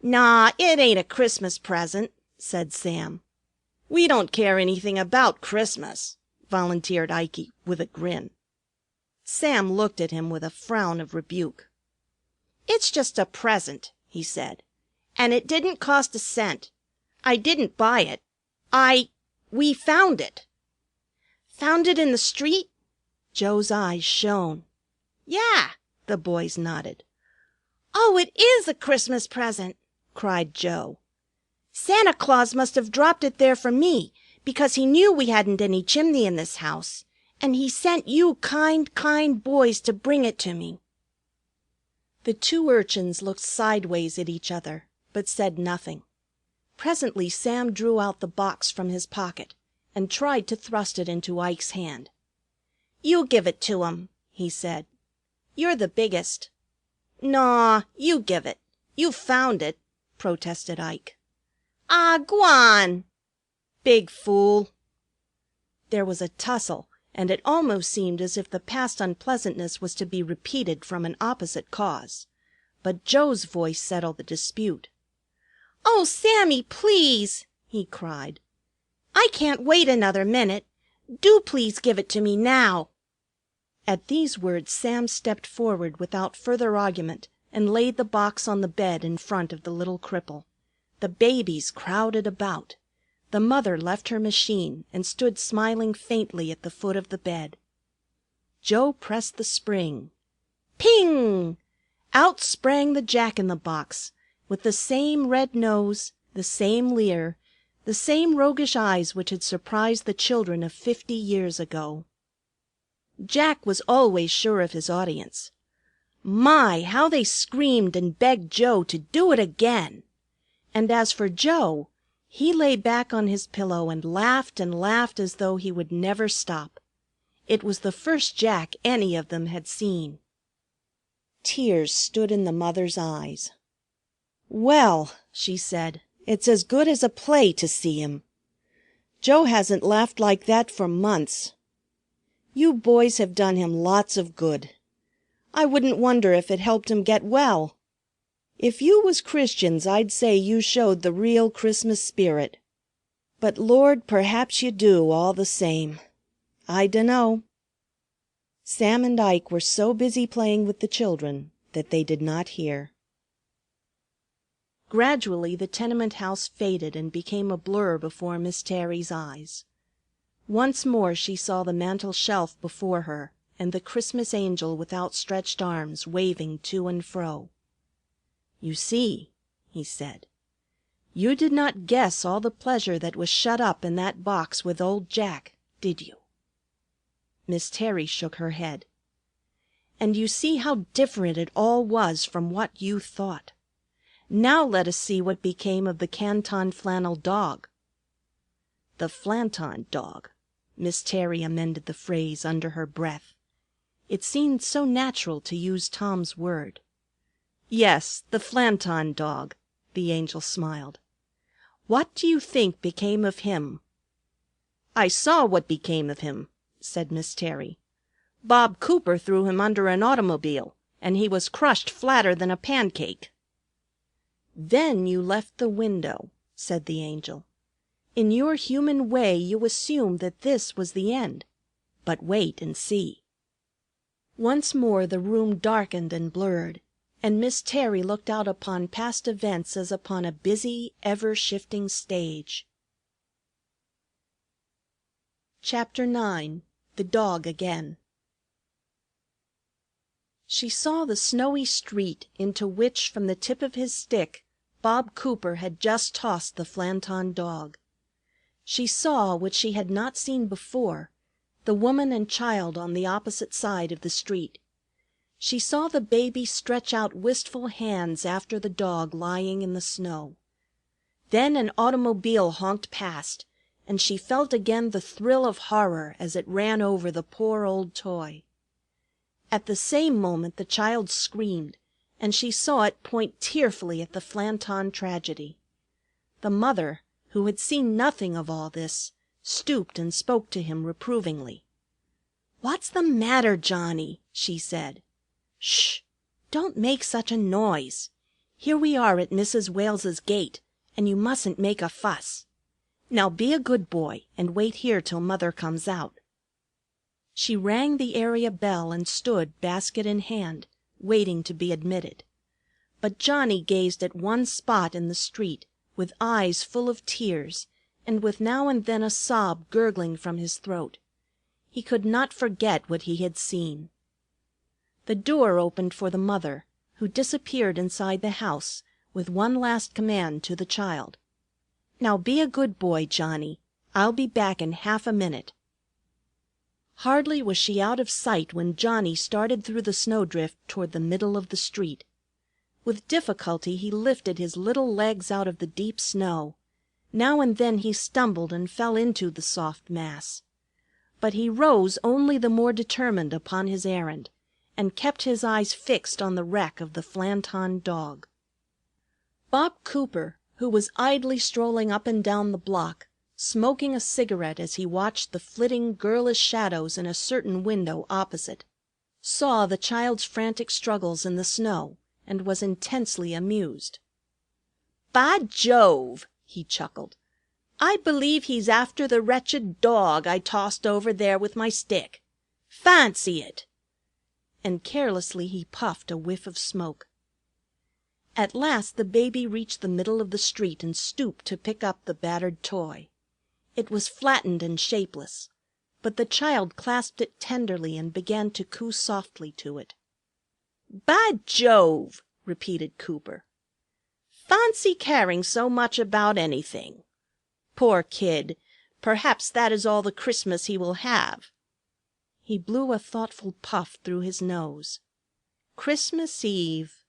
[SPEAKER 1] "Naw, it ain't a Christmas present," said Sam. "We don't care anything about Christmas," volunteered Ikey with a grin. Sam looked at him with a frown of rebuke. "It's just a present," he said, "and it didn't cost a cent. I didn't buy it. We found it." "Found it in the street?" Joe's eyes shone. "Yeah," the boys nodded. "Oh, it is a Christmas present!" cried Joe. "Santa Claus must have dropped it there for me, because he knew we hadn't any chimney in this house, and he sent you kind, kind boys to bring it to me." The 2 urchins looked sideways at each other, but said nothing. Presently Sam drew out the box from his pocket and tried to thrust it into Ike's hand. "You give it to 'em," he said. "You're the biggest." "Naw, you give it. You found it," protested Ike. "Ah, g'wan!" "Big fool!" There was a tussle, and it almost seemed as if the past unpleasantness was to be repeated from an opposite cause. But Joe's voice settled the dispute. "Oh, Sammy, please!" he cried. "I can't wait another minute. Do please give it to me now." At these words Sam stepped forward without further argument and laid the box on the bed in front of the little cripple. The babies crowded about. The mother left her machine and stood smiling faintly at the foot of the bed. Joe pressed the spring. Ping! Out sprang the Jack-in-the-Box, with the same red nose, the same leer, the same roguish eyes which had surprised the children of 50 years ago. Jack was always sure of his audience. My, how they screamed and begged Joe to do it again! And as for Joe, he lay back on his pillow and laughed as though he would never stop. It was the first Jack any of them had seen. Tears stood in the mother's eyes. "Well," she said, "it's as good as a play to see him. Joe hasn't laughed like that for months. You boys have done him lots of good. I wouldn't wonder if it helped him get well. If you was Christians, I'd say you showed the real Christmas spirit. But Lord, perhaps you do all the same. I dunno." Sam and Ike were so busy playing with the children that they did not hear. Gradually the tenement house faded and became a blur before Miss Terry's eyes. Once more she saw the mantel shelf before her and the Christmas angel with outstretched arms waving to and fro. "You see," he said, "you did not guess all the pleasure that was shut up in that box with old Jack, did you?" Miss Terry shook her head. "And you see how different it all was from what you thought. Now let us see what became of the Canton flannel dog." "The Flanton dog." Miss Terry amended the phrase under her breath. It seemed so natural to use Tom's word. "Yes, the Flanton dog," the Angel smiled. "What do you think became of him?" "I saw what became of him," said Miss Terry. "Bob Cooper threw him under an automobile, and he was crushed flatter than a pancake." "Then you left the window," said the Angel. "In your human way you assumed that this was the end. But wait and see." Once more the room darkened and blurred, and Miss Terry looked out upon past events as upon a busy, ever-shifting stage. Chapter 9. The Dog Again. She saw the snowy street into which, from the tip of his stick, Bob Cooper had just tossed the Flanton dog. She saw, what she had not seen before, the woman and child on the opposite side of the street. She saw the baby stretch out wistful hands after the dog lying in the snow. Then an automobile honked past, and she felt again the thrill of horror as it ran over the poor old toy. At the same moment the child screamed, and she saw it point tearfully at the Flanton tragedy. The mother, who had seen nothing of all this, stooped and spoke to him reprovingly. "What's the matter, Johnny?" she said. "Shh! Don't make such a noise. Here we are at Mrs. Wales's gate, and you mustn't make a fuss. Now be a good boy and wait here till Mother comes out." She rang the area bell and stood, basket in hand, waiting to be admitted. But Johnny gazed at one spot in the street, with eyes full of tears, and with now and then a sob gurgling from his throat. He could not forget what he had seen. The door opened for the mother, who disappeared inside the house with one last command to the child. "Now be a good boy, Johnny. I'll be back in half a minute." Hardly was she out of sight when Johnny started through the snowdrift toward the middle of the street. With difficulty he lifted his little legs out of the deep snow. Now and then he stumbled and fell into the soft mass. But he rose only the more determined upon his errand, and kept his eyes fixed on the wreck of the Flanton dog. Bob Cooper, who was idly strolling up and down the block, smoking a cigarette as he watched the flitting girlish shadows in a certain window opposite, saw the child's frantic struggles in the snow and was intensely amused. "By Jove!" he chuckled. "I believe he's after the wretched dog I tossed over there with my stick. Fancy it!" And carelessly he puffed a whiff of smoke. At last the baby reached the middle of the street and stooped to pick up the battered toy. It was flattened and shapeless, but the child clasped it tenderly and began to coo softly to it. "By Jove!" repeated Cooper. "Fancy caring so much about anything. Poor kid, perhaps that is all the Christmas he will have." He blew a thoughtful puff through his nose. Christmas Eve.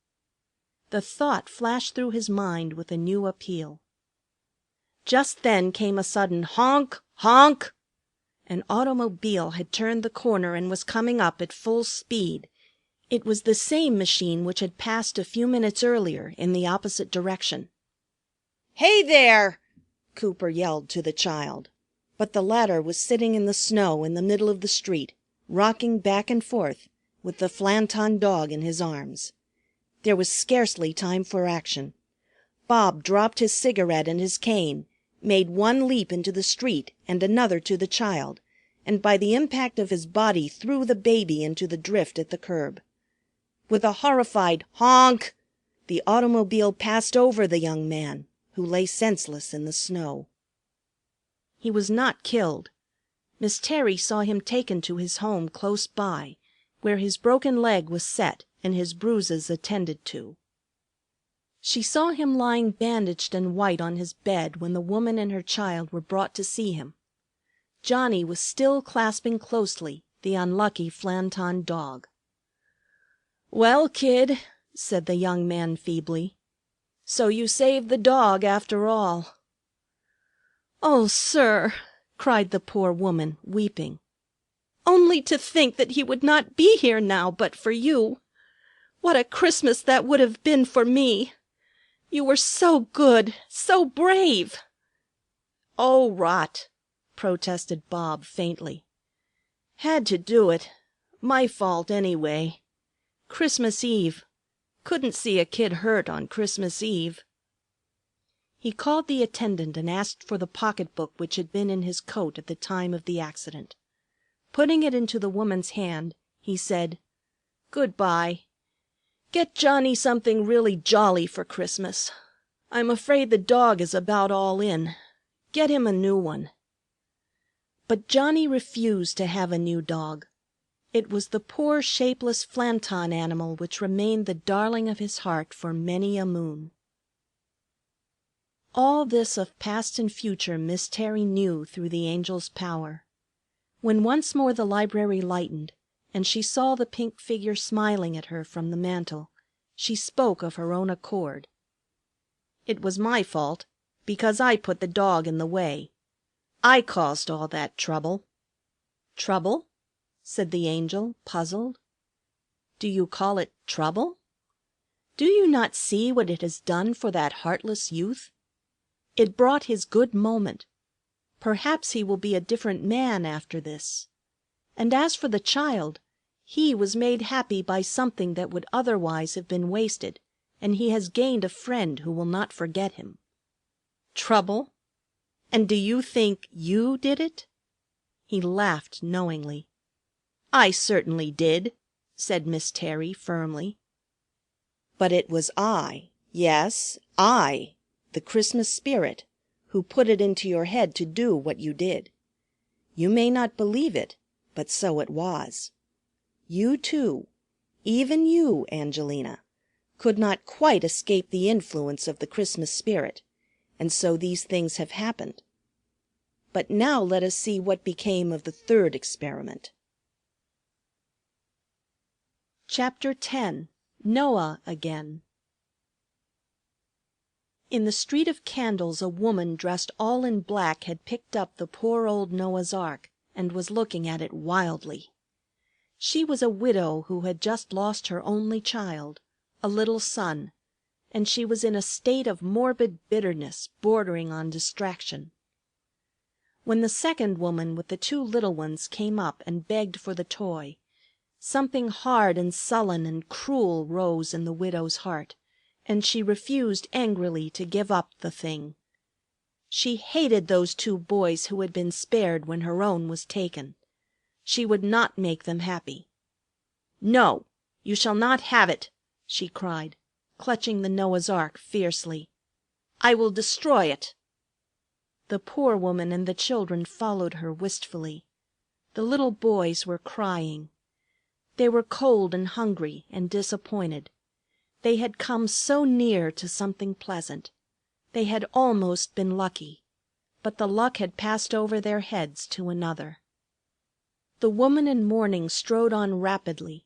[SPEAKER 1] The thought flashed through his mind with a new appeal. Just then came a sudden honk, honk. An automobile had turned the corner and was coming up at full speed. It was the same machine which had passed a few minutes earlier in the opposite direction. "Hey there!" Cooper yelled to the child. But the latter was sitting in the snow in the middle of the street, rocking back and forth, with the Flanton dog in his arms. There was scarcely time for action. Bob dropped his cigarette and his cane, made one leap into the street and another to the child, and by the impact of his body threw the baby into the drift at the curb. With a horrified honk, the automobile passed over the young man, who lay senseless in the snow. He was not killed. Miss Terry saw him taken to his home close by, where his broken leg was set and his bruises attended to. She saw him lying bandaged and white on his bed when the woman and her child were brought to see him. Johnnie was still clasping closely the unlucky Flanton dog. "Well, kid," said the young man feebly, "so you saved the dog after all." "Oh, sir," cried the poor woman, weeping, "only to think that he would not be here now but for you! What a Christmas that would have been for me! You were so good, so brave!" "Oh, rot!" protested Bob faintly. "Had to do it. My fault, anyway. Christmas Eve. Couldn't see a kid hurt on Christmas Eve." He called the attendant and asked for the pocketbook which had been in his coat at the time of the accident. Putting it into the woman's hand, he said, "Good-bye. Get Johnnie something really jolly for Christmas. I'm afraid the dog is about all in. Get him a new one." But Johnnie refused to have a new dog. It was the poor shapeless Flanton animal which remained the darling of his heart for many a moon. All this of past and future Miss Terry knew through the Angel's power. When once more the library lightened, and she saw the pink figure smiling at her from the mantel, she spoke of her own accord. "It was my fault, because I put the dog in the way. I caused all that trouble." "Trouble?" said the Angel, puzzled. "Do you call it trouble? Do you not see what it has done for that heartless youth? It brought his good moment. Perhaps he will be a different man after this. And as for the child, he was made happy by something that would otherwise have been wasted, and he has gained a friend who will not forget him. Trouble? And do you think you did it?" He laughed knowingly. "I certainly did," said Miss Terry firmly. "But it was I, yes, I, the Christmas spirit, who put it into your head to do what you did. You may not believe it, but so it was. You too, even you, Angelina, could not quite escape the influence of the Christmas spirit, and so these things have happened. But now let us see what became of the third experiment." Chapter 10. Noah Again. In the Street of Candles a woman dressed all in black had picked up the poor old Noah's Ark and was looking at it wildly. She was a widow who had just lost her only child, a little son, and she was in a state of morbid bitterness bordering on distraction. When the second woman with the two little ones came up and begged for the toy, something hard and sullen and cruel rose in the widow's heart, and she refused angrily to give up the thing. She hated those 2 boys who had been spared when her own was taken. She would not make them happy. "No, you shall not have it!" she cried, clutching the Noah's Ark fiercely. "I will destroy it!" The poor woman and the children followed her wistfully. The little boys were crying. They were cold and hungry and disappointed. They had come so near to something pleasant. They had almost been lucky, but the luck had passed over their heads to another. The woman in mourning strode on rapidly,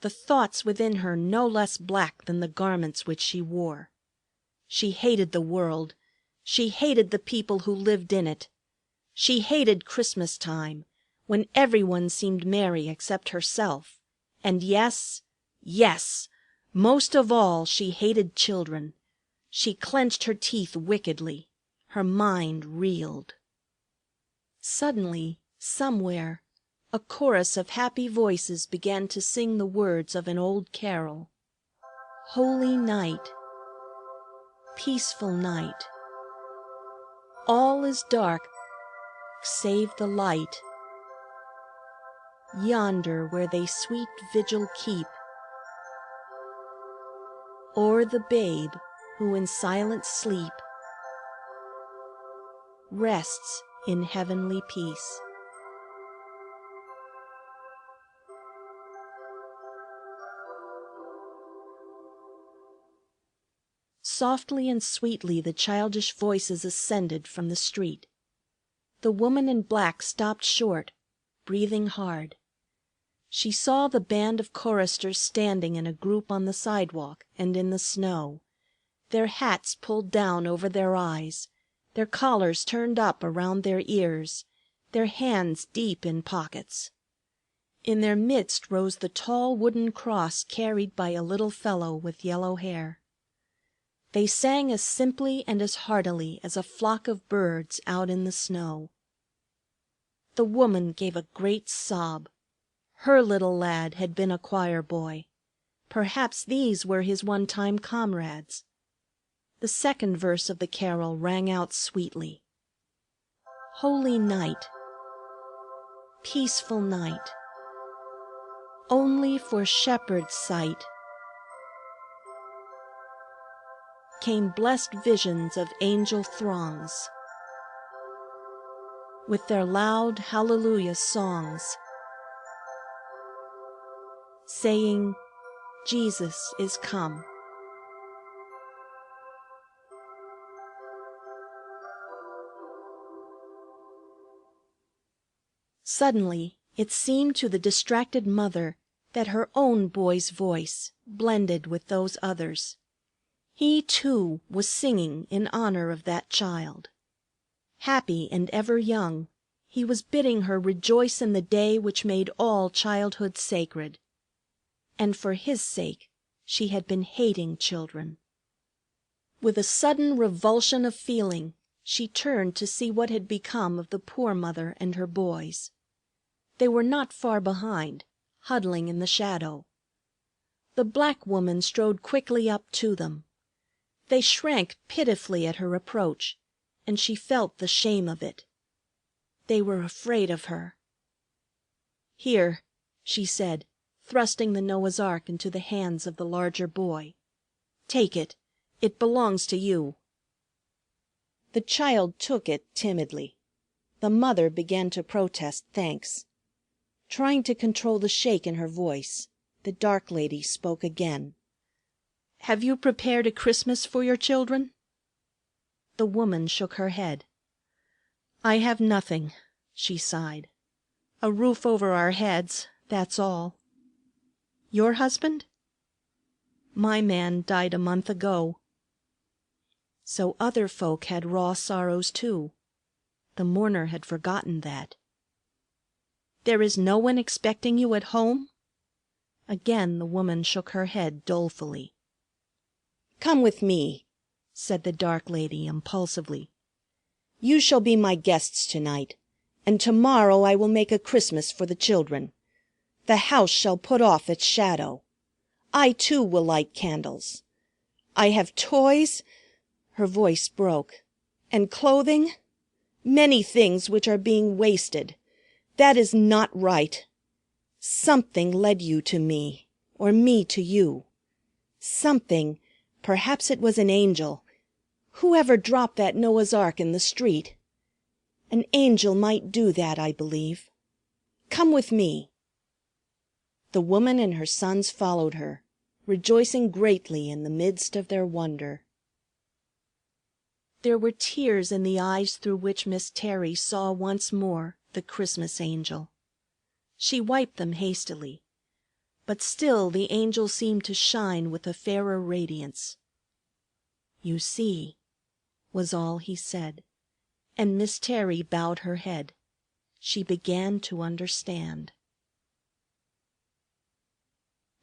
[SPEAKER 1] the thoughts within her no less black than the garments which she wore. She hated the world. She hated the people who lived in it. She hated Christmas time, when everyone seemed merry except herself. And yes, most of all she hated children. She clenched her teeth wickedly. Her mind reeled. Suddenly, somewhere, a chorus of happy voices began to sing the words of an old carol. Holy night, peaceful night, all is dark save the light. Yonder where they sweet vigil keep o'er the babe who in silent sleep rests in heavenly peace. Softly and sweetly the childish voices ascended from the street. The woman in black stopped short, breathing hard. She saw the band of choristers standing in a group on the sidewalk and in the snow, their hats pulled down over their eyes, their collars turned up around their ears, their hands deep in pockets. In their midst rose the tall wooden cross carried by a little fellow with yellow hair. They sang as simply and as heartily as a flock of birds out in the snow. The woman gave a great sob. Her little lad had been a choir boy. Perhaps these were his one-time comrades. The second verse of the carol rang out sweetly. Holy night, peaceful night, only for shepherd's sight came blessed visions of angel throngs, with their loud hallelujah songs, saying, Jesus is come. Suddenly it seemed to the distracted mother that her own boy's voice blended with those others. He, too, was singing in honor of that child. Happy and ever young, he was bidding her rejoice in the day which made all childhood sacred. And for his sake she had been hating children. With a sudden revulsion of feeling, she turned to see what had become of the poor mother and her boys. They were not far behind, huddling in the shadow. The black woman strode quickly up to them. They shrank pitifully at her approach, and she felt the shame of it. They were afraid of her. Here, she said, thrusting the Noah's Ark into the hands of the larger boy. Take it. It belongs to you. The child took it timidly. The mother began to protest thanks. Trying to control the shake in her voice, the dark lady spoke again. Have you prepared a Christmas for your children? The woman shook her head. I have nothing, she sighed. A roof over our heads, that's all. Your husband? My man died a month ago. So other folk had raw sorrows too. The mourner had forgotten that. There is no one expecting you at home? Again the woman shook her head dolefully. Come with me, said the dark lady impulsively. You shall be my guests tonight, and tomorrow I will make a Christmas for the children. The house shall put off its shadow. I too will light candles. I have toys," her voice broke, "and clothing, many things which are being wasted. That is not right. Something led you to me, or me to you. Something, perhaps it was an angel. Whoever dropped that Noah's Ark in the street? An angel might do that, I believe. Come with me." The woman and her sons followed her, rejoicing greatly in the midst of their wonder. There were tears in the eyes through which Miss Terry saw once more the Christmas angel. She wiped them hastily, but still the angel seemed to shine with a fairer radiance. "You see," was all he said, and Miss Terry bowed her head. She began to understand.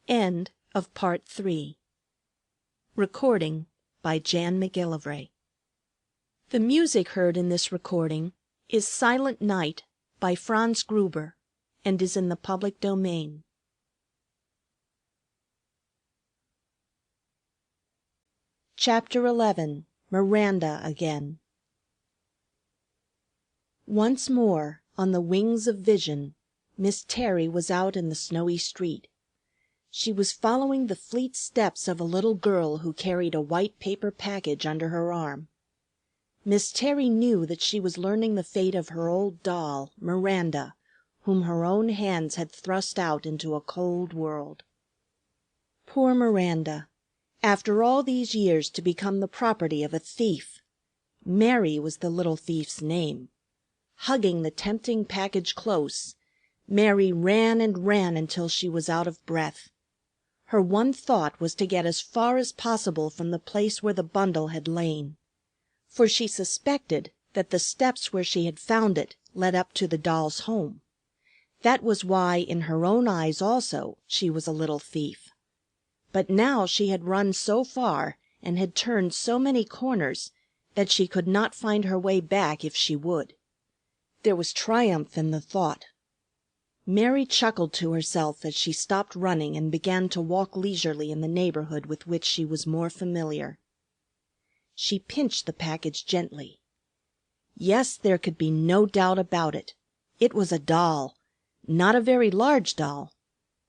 [SPEAKER 1] End of Part 3. Recording by Jan McGillivray. The music heard in this recording is Silent Night by Franz Gruber and is in the public domain. Chapter 11. Miranda Again. Once more, on the wings of vision, Miss Terry was out in the snowy street. She was following the fleet steps of a little girl who carried a white paper package under her arm. Miss Terry knew that she was learning the fate of her old doll, Miranda, whom her own hands had thrust out into a cold world. Poor Miranda, after all these years to become the property of a thief! Mary was the little thief's name. Hugging the tempting package close, Mary ran and ran until she was out of breath. Her one thought was to get as far as possible from the place where the bundle had lain, for she suspected that the steps where she had found it led up to the doll's home. That was why, in her own eyes also, she was a little thief. But now she had run so far and had turned so many corners that she could not find her way back if she would. There was triumph in the thought. Mary chuckled to herself as she stopped running and began to walk leisurely in the neighborhood with which she was more familiar. She pinched the package gently. Yes, there could be no doubt about it. It was a doll. Not a very large doll,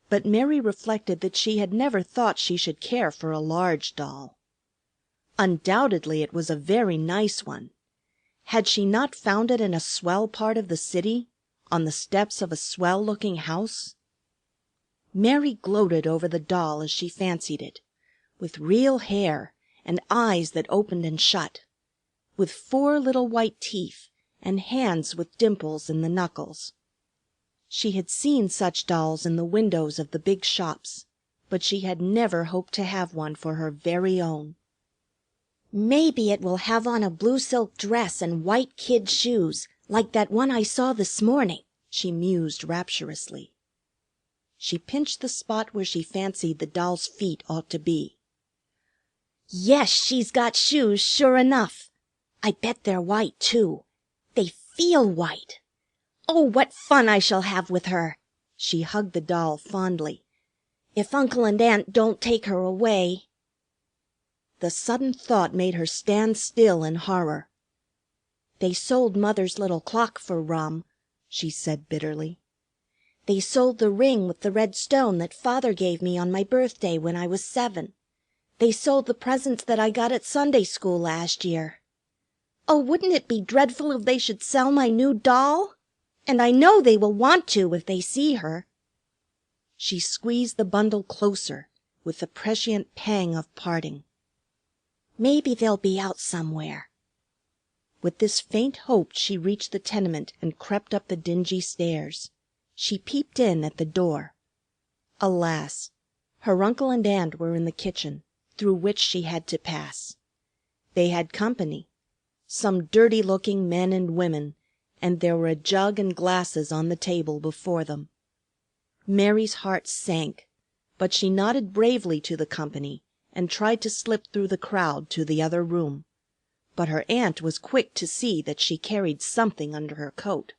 [SPEAKER 1] but Mary reflected that she had never thought she should care for a large doll. Undoubtedly it was a very nice one. Had she not found it in a swell part of the city, on the steps of a swell-looking house? Mary gloated over the doll as she fancied it, with real hair and eyes that opened and shut, with 4 little white teeth and hands with dimples in the knuckles. She had seen such dolls in the windows of the big shops, but she had never hoped to have one for her very own. "Maybe it will have on a blue silk dress and white kid shoes, like that one I saw this morning," she mused rapturously. She pinched the spot where she fancied the doll's feet ought to be. "Yes, she's got shoes, sure enough. I bet they're white, too. They feel white. Oh, what fun I shall have with her!" She hugged the doll fondly. "If Uncle and Aunt don't take her away." The sudden thought made her stand still in horror. "They sold Mother's little clock for rum," she said bitterly. "They sold the ring with the red stone that Father gave me on my birthday when I was 7. They sold the presents that I got at Sunday school last year. Oh, wouldn't it be dreadful if they should sell my new doll? And I know they will want to if they see her." She squeezed the bundle closer with the prescient pang of parting. "Maybe they'll be out somewhere." With this faint hope she reached the tenement and crept up the dingy stairs. She peeped in at the door. Alas! Her uncle and aunt were in the kitchen, through which she had to pass. They had company, some dirty-looking men and women, and there were a jug and glasses on the table before them. Mary's heart sank, but she nodded bravely to the company and tried to slip through the crowd to the other room. But her aunt was quick to see that she carried something under her coat.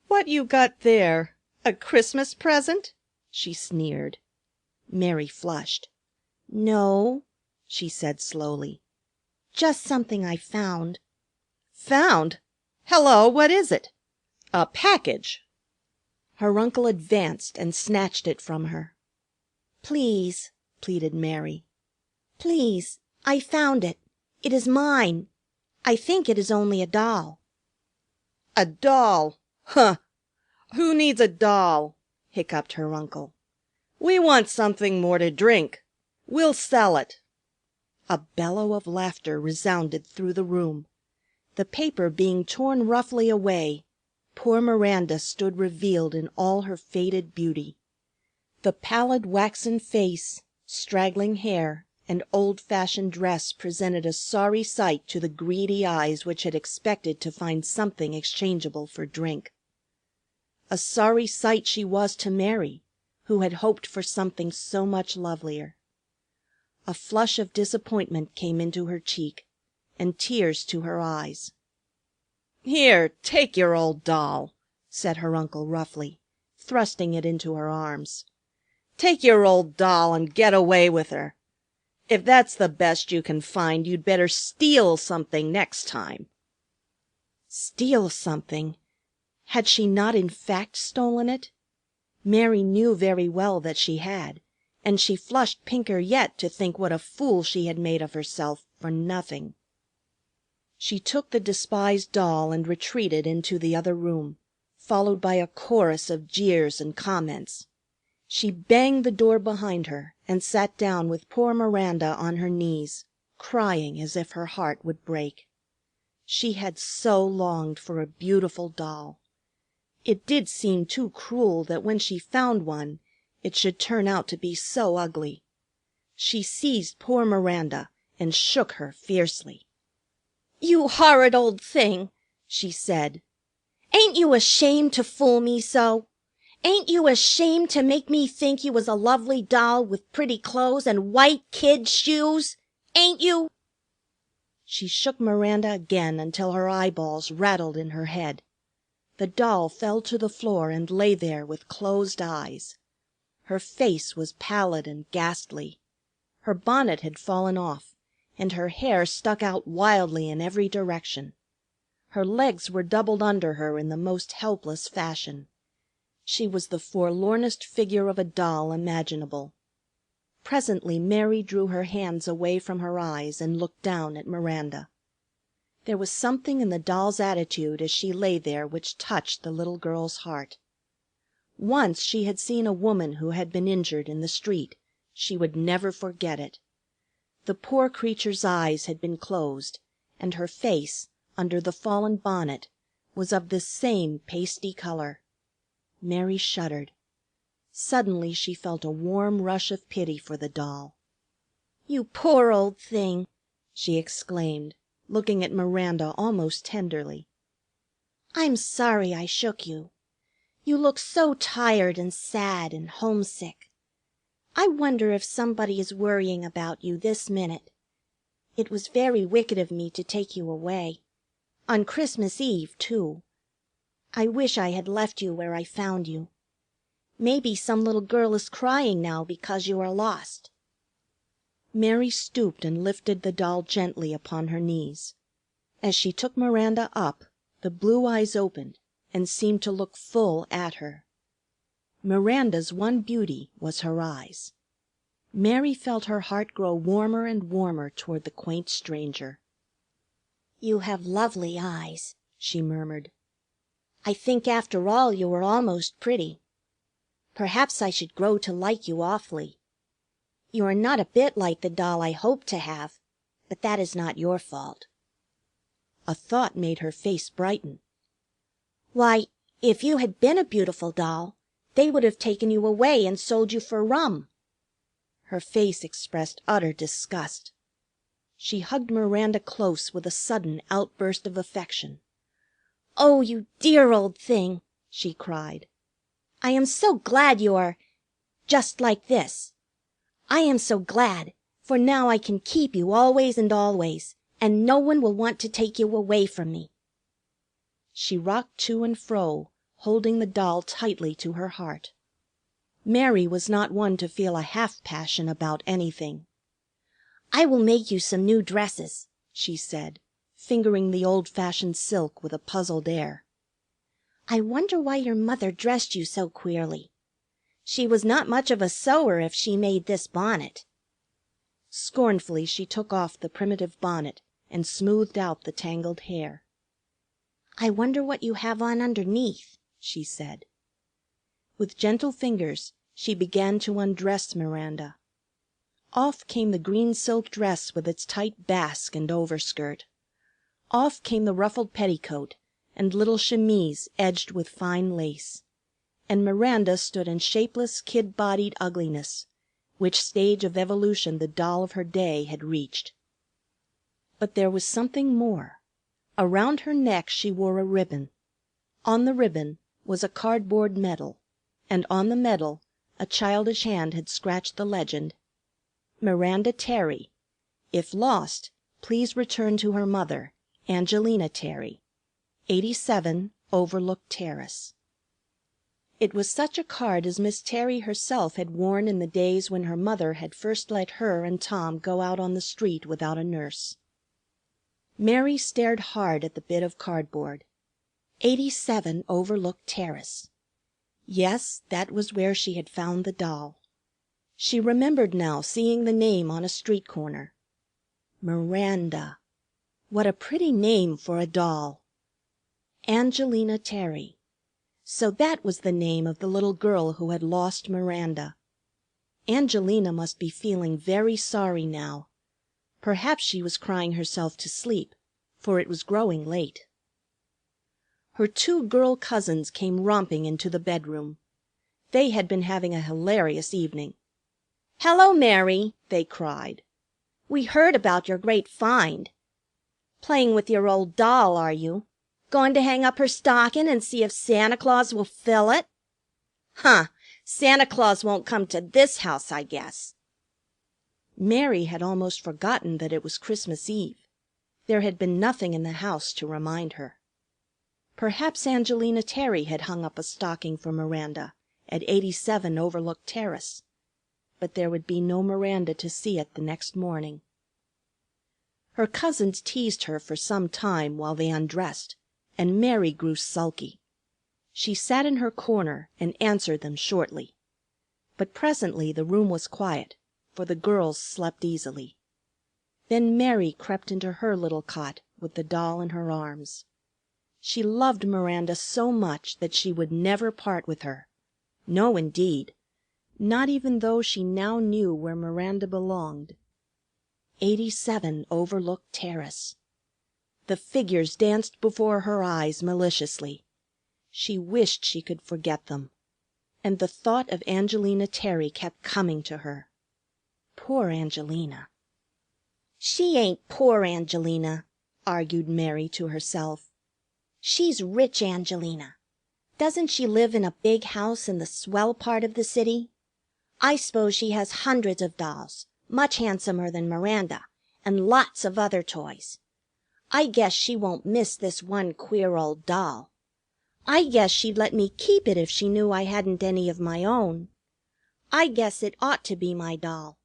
[SPEAKER 1] "What you got there? A Christmas present?" she sneered. Mary flushed. "No," she said slowly. "Just something I found." "Found? Hello, what is it? A package." Her uncle advanced and snatched it from her. "Please," pleaded Mary. "Please, I found it. It is mine. I think it is only a doll." "A doll? Huh! Who needs a doll?" hiccuped her uncle. "We want something more to drink. We'll sell it." A bellow of laughter resounded through the room. The paper being torn roughly away, poor Miranda stood revealed in all her faded beauty. The pallid waxen face, straggling hair, and old-fashioned dress presented a sorry sight to the greedy eyes which had expected to find something exchangeable for drink. A sorry sight she was to Mary, who had hoped for something so much lovelier. A flush of disappointment came into her cheek, and tears to her eyes. "Here, take your old doll," said her uncle roughly, thrusting it into her arms. "Take your old doll and get away with her. If that's the best you can find, you'd better steal something next time." Steal something! Had she not in fact stolen it? Mary knew very well that she had, and she flushed pinker yet to think what a fool she had made of herself for nothing. She took the despised doll and retreated into the other room, followed by a chorus of jeers and comments. She banged the door behind her and sat down with poor Miranda on her knees, crying as if her heart would break. She had so longed for a beautiful doll. It did seem too cruel that when she found one it should turn out to be so ugly. She seized poor Miranda and shook her fiercely. "You horrid old thing!" she said. "Ain't you ashamed to fool me so? Ain't you ashamed to make me think you was a lovely doll with pretty clothes and white kid shoes? Ain't you?" She shook Miranda again until her eyeballs rattled in her head. The doll fell to the floor and lay there with closed eyes. Her face was pallid and ghastly. Her bonnet had fallen off, and her hair stuck out wildly in every direction. Her legs were doubled under her in the most helpless fashion. She was the forlornest figure of a doll imaginable. Presently Mary drew her hands away from her eyes and looked down at Miranda. There was something in the doll's attitude as she lay there which touched the little girl's heart. Once she had seen a woman who had been injured in the street. She would never forget it. The poor creature's eyes had been closed, and her face, under the fallen bonnet, was of this same pasty color. Mary shuddered. Suddenly she felt a warm rush of pity for the doll. "You poor old thing!" she exclaimed, looking at Miranda almost tenderly. "I'm sorry I shook you. You look so tired and sad and homesick. I wonder if somebody is worrying about you this minute. It was very wicked of me to take you away. On Christmas Eve, too. I wish I had left you where I found you. Maybe some little girl is crying now because you are lost." Mary stooped and lifted the doll gently upon her knees. As she took Miranda up, the blue eyes opened and seemed to look full at her. Miranda's one beauty was her eyes. Mary felt her heart grow warmer and warmer toward the quaint stranger. "You have lovely eyes," she murmured. "I think after all you are almost pretty. Perhaps I should grow to like you awfully. You are not a bit like the doll I hoped to have, but that is not your fault." A thought made her face brighten. "Why, if you had been a beautiful doll, they would have taken you away and sold you for rum." Her face expressed utter disgust. She hugged Miranda close with a sudden outburst of affection. "Oh, you dear old thing!" she cried. "I am so glad you are just like this. I am so glad, for now I can keep you always and always, and no one will want to take you away from me." She rocked to and fro, holding the doll tightly to her heart. Mary was not one to feel a half passion about anything. I will make you some new dresses, she said, fingering the old-fashioned silk with a puzzled air. I wonder why your mother dressed you so queerly. She was not much of a sewer if she made this bonnet. Scornfully she took off the primitive bonnet and smoothed out the tangled hair. I wonder what you have on underneath, she said. With gentle fingers she began to undress Miranda. Off came the green silk dress with its tight basque and overskirt. Off came the ruffled petticoat and little chemise edged with fine lace, and Miranda stood in shapeless kid-bodied ugliness, which stage of evolution the doll of her day had reached. But there was something more. Around her neck she wore a ribbon. On the ribbon was a cardboard medal, and on the medal a childish hand had scratched the legend, Miranda Terry. If lost, please return to her mother, Angelina Terry, 87 Overlook Terrace. It was such a card as Miss Terry herself had worn in the days when her mother had first let her and Tom go out on the street without a nurse. Mary stared hard at the bit of cardboard. 87 Overlook Terrace. Yes, that was where she had found the doll. She remembered now seeing the name on a street corner. Miranda. What a pretty name for a doll. Angelina Terry. So that was the name of the little girl who had lost Miranda. Angelina must be feeling very sorry now. Perhaps she was crying herself to sleep, for it was growing late. Her two girl cousins came romping into the bedroom. They had been having a hilarious evening. "Hello, Mary!" they cried. "We heard about your great find. Playing with your old doll, are you? Going to hang up her stocking and see if Santa Claus will fill it? Huh! Santa Claus won't come to this house, I guess." Mary had almost forgotten that it was Christmas Eve. There had been nothing in the house to remind her. Perhaps Angelina Terry had hung up a stocking for Miranda at 87 Overlook Terrace. But there would be no Miranda to see it the next morning. Her cousins teased her for some time while they undressed, and Mary grew sulky. She sat in her corner and answered them shortly. But presently the room was quiet, for the girls slept easily. Then Mary crept into her little cot with the doll in her arms. She loved Miranda so much that she would never part with her. No, indeed. Not even though she now knew where Miranda belonged. 87 Overlook Terrace. The figures danced before her eyes maliciously. She wished she could forget them. And the thought of Angelina Terry kept coming to her. Poor Angelina. "She ain't poor Angelina," argued Mary to herself. "She's rich Angelina. Doesn't she live in a big house in the swell part of the city? I s'pose she has hundreds of dolls, much handsomer than Miranda, and lots of other toys. I guess she won't miss this one queer old doll. I guess she'd let me keep it if she knew I hadn't any of my own. I guess it ought to be my doll.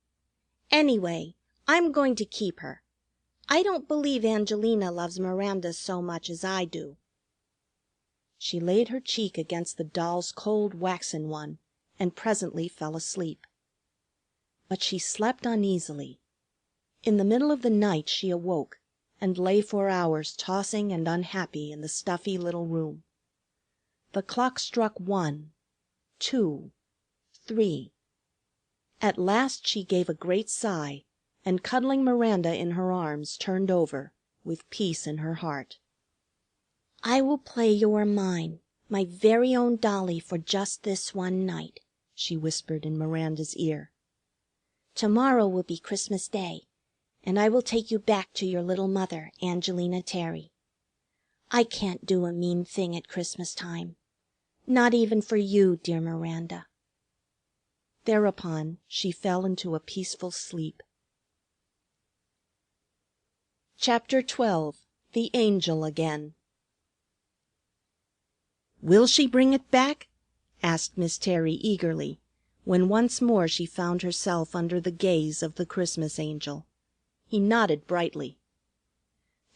[SPEAKER 1] Anyway, I'm going to keep her. I don't believe Angelina loves Miranda so much as I do." She laid her cheek against the doll's cold waxen one, and presently fell asleep. But she slept uneasily. In the middle of the night she awoke, and lay for hours tossing and unhappy in the stuffy little room. The clock struck 1, 2, 3. At last she gave a great sigh, and cuddling Miranda in her arms turned over, with peace in her heart. "I will play you are mine, my very own dolly, for just this one night," she whispered in Miranda's ear. "To-morrow will be Christmas Day, and I will take you back to your little mother, Angelina Terry. I can't do a mean thing at Christmas time. Not even for you, dear Miranda." Thereupon she fell into a peaceful sleep. Chapter 12. The Angel Again. "Will she bring it back?" asked Miss Terry eagerly, when once more she found herself under the gaze of the Christmas Angel. He nodded brightly.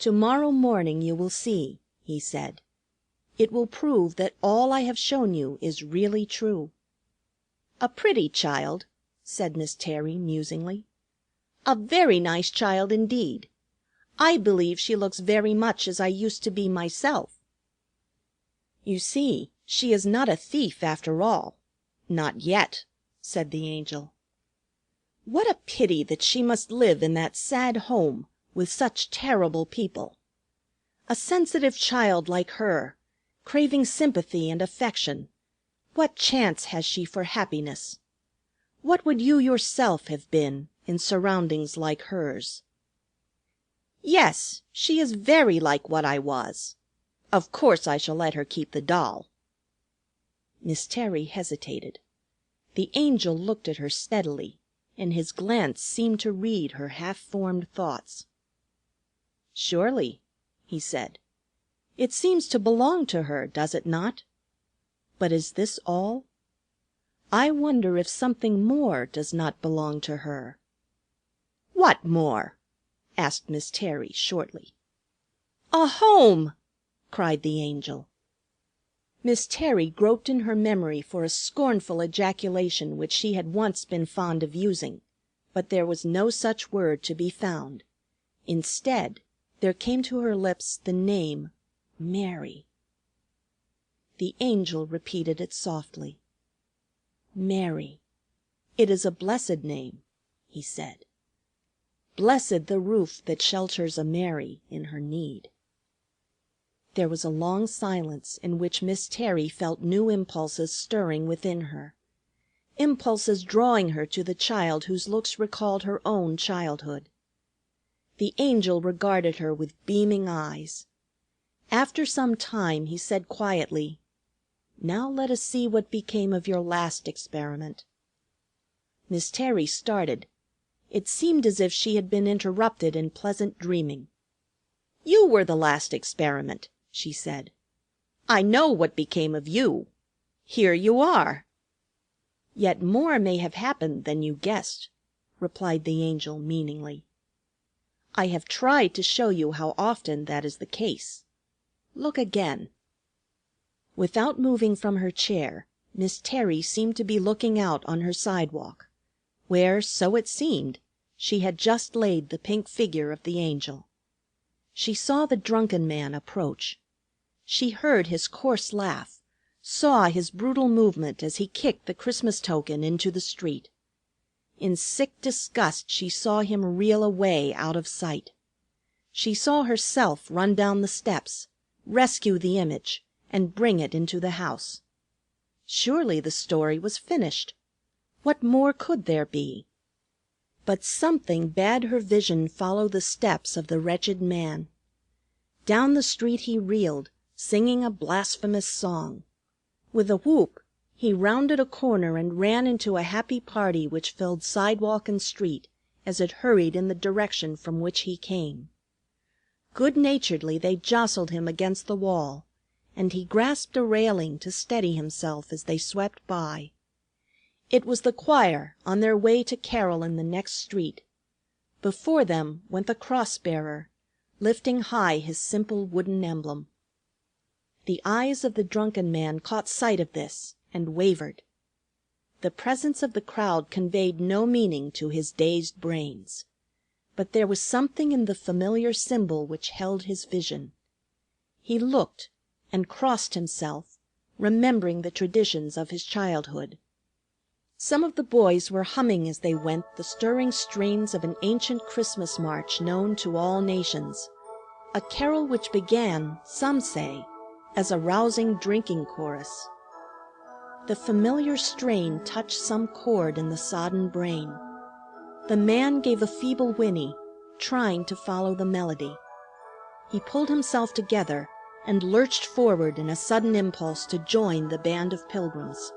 [SPEAKER 1] "To-morrow morning you will see," he said. "It will prove that all I have shown you is really true." "A pretty child," said Miss Terry musingly. "A very nice child indeed. I believe she looks very much as I used to be myself." "You see, she is not a thief after all. Not yet," said the Angel. "What a pity that she must live in that sad home with such terrible people. A sensitive child like her, craving sympathy and affection, what chance has she for happiness? What would you yourself have been in surroundings like hers?" "Yes, she is very like what I was. Of course I shall let her keep the doll." Miss Terry hesitated. The Angel looked at her steadily, and his glance seemed to read her half-formed thoughts. "Surely," he said. "It seems to belong to her, does it not? But is this all? I wonder if something more does not belong to her." "What more?" asked Miss Terry shortly. "A home!" cried the Angel. Miss Terry groped in her memory for a scornful ejaculation which she had once been fond of using, but there was no such word to be found. Instead, there came to her lips the name Mary. The Angel repeated it softly. "Mary. It is a blessed name," he said. "Blessed the roof that shelters a Mary in her need." There was a long silence in which Miss Terry felt new impulses stirring within her. Impulses drawing her to the child whose looks recalled her own childhood. The Angel regarded her with beaming eyes. After some time he said quietly, "Now let us see what became of your last experiment." Miss Terry started. It seemed as if she had been interrupted in pleasant dreaming. "You were the last experiment," she said. "I know what became of you. Here you are." "Yet more may have happened than you guessed," replied the Angel meaningly. "I have tried to show you how often that is the case. Look again." Without moving from her chair, Miss Terry seemed to be looking out on her sidewalk, where, so it seemed, she had just laid the pink figure of the Angel. She saw the drunken man approach. She heard his coarse laugh, saw his brutal movement as he kicked the Christmas token into the street. In sick disgust she saw him reel away out of sight. She saw herself run down the steps, rescue the image, and bring it into the house. Surely the story was finished. What more could there be? But something bade her vision follow the steps of the wretched man. Down the street he reeled, singing a blasphemous song. With a whoop he rounded a corner and ran into a happy party which filled sidewalk and street as it hurried in the direction from which he came. Good-naturedly they jostled him against the wall, and he grasped a railing to steady himself as they swept by. It was the choir on their way to carol in the next street. Before them went the cross-bearer, lifting high his simple wooden emblem. The eyes of the drunken man caught sight of this and wavered. The presence of the crowd conveyed no meaning to his dazed brains. But there was something in the familiar symbol which held his vision. He looked and crossed himself, remembering the traditions of his childhood. Some of the boys were humming as they went the stirring strains of an ancient Christmas march known to all nations, a carol which began, some say, as a rousing drinking chorus. The familiar strain touched some chord in the sodden brain. The man gave a feeble whinny, trying to follow the melody. He pulled himself together and lurched forward in a sudden impulse to join the band of pilgrims.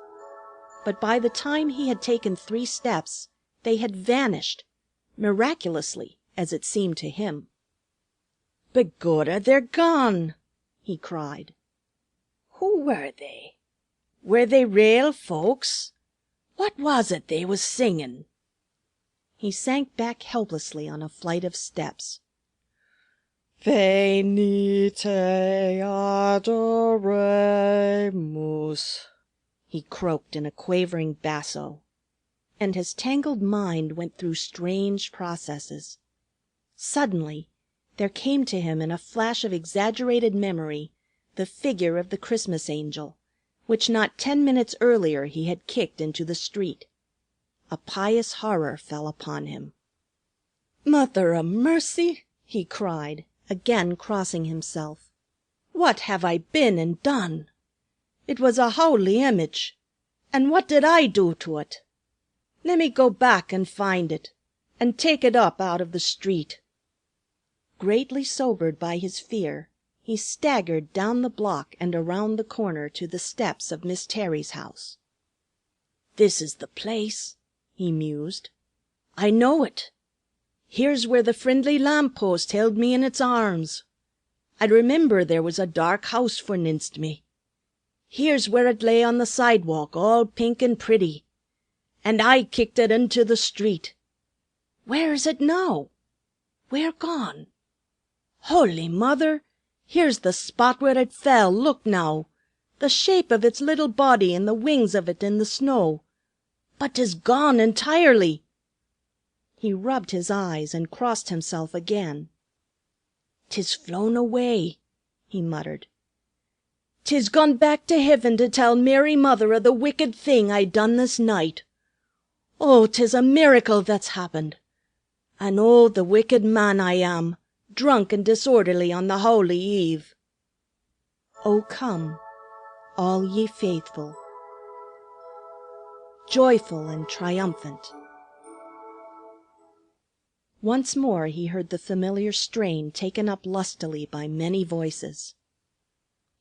[SPEAKER 1] But by the time he had taken 3 steps, they had vanished, miraculously, as it seemed to him. "Begorra, they're gone!" he cried. "Who were they? Were they rale folks? What was it they was singin'?" He sank back helplessly on a flight of steps.
[SPEAKER 2] Venite adoremus,
[SPEAKER 1] he croaked in a quavering basso, and his tangled mind went through strange processes. Suddenly there came to him in a flash of exaggerated memory the figure of the Christmas Angel, which not 10 minutes earlier he had kicked into the street. A pious horror fell upon him. "Mother o' mercy!" he cried, again crossing himself. "What have I been and done? It was a holy image, and what did I do to it? Lemme go back and find it, and take it up out of the street." Greatly sobered by his fear, he staggered down the block and around the corner to the steps of Miss Terry's house. "This is the place," he mused. "I know it. Here's where the frindly lamp post held me in its arms. I remember there was a dark house forninst me. Here's where it lay on the sidewalk all pink and pretty. And I kicked it into the street. Where is it now? Where gone? Holy Mother! Here's the spot where it fell, look now. The shape of its little body and the wings of it in the snow. But 'tis gone entirely." He rubbed his eyes and crossed himself again. "'Tis flown away," he muttered. "'Tis gone back to Heaven to tell Mary Mother o' the wicked thing I done this night. Oh, 'tis a miracle that's happened. And oh, the wicked man I am, drunk and disorderly on the Holy Eve." O come, all ye faithful, joyful and triumphant. Once more he heard the familiar strain taken up lustily by many voices.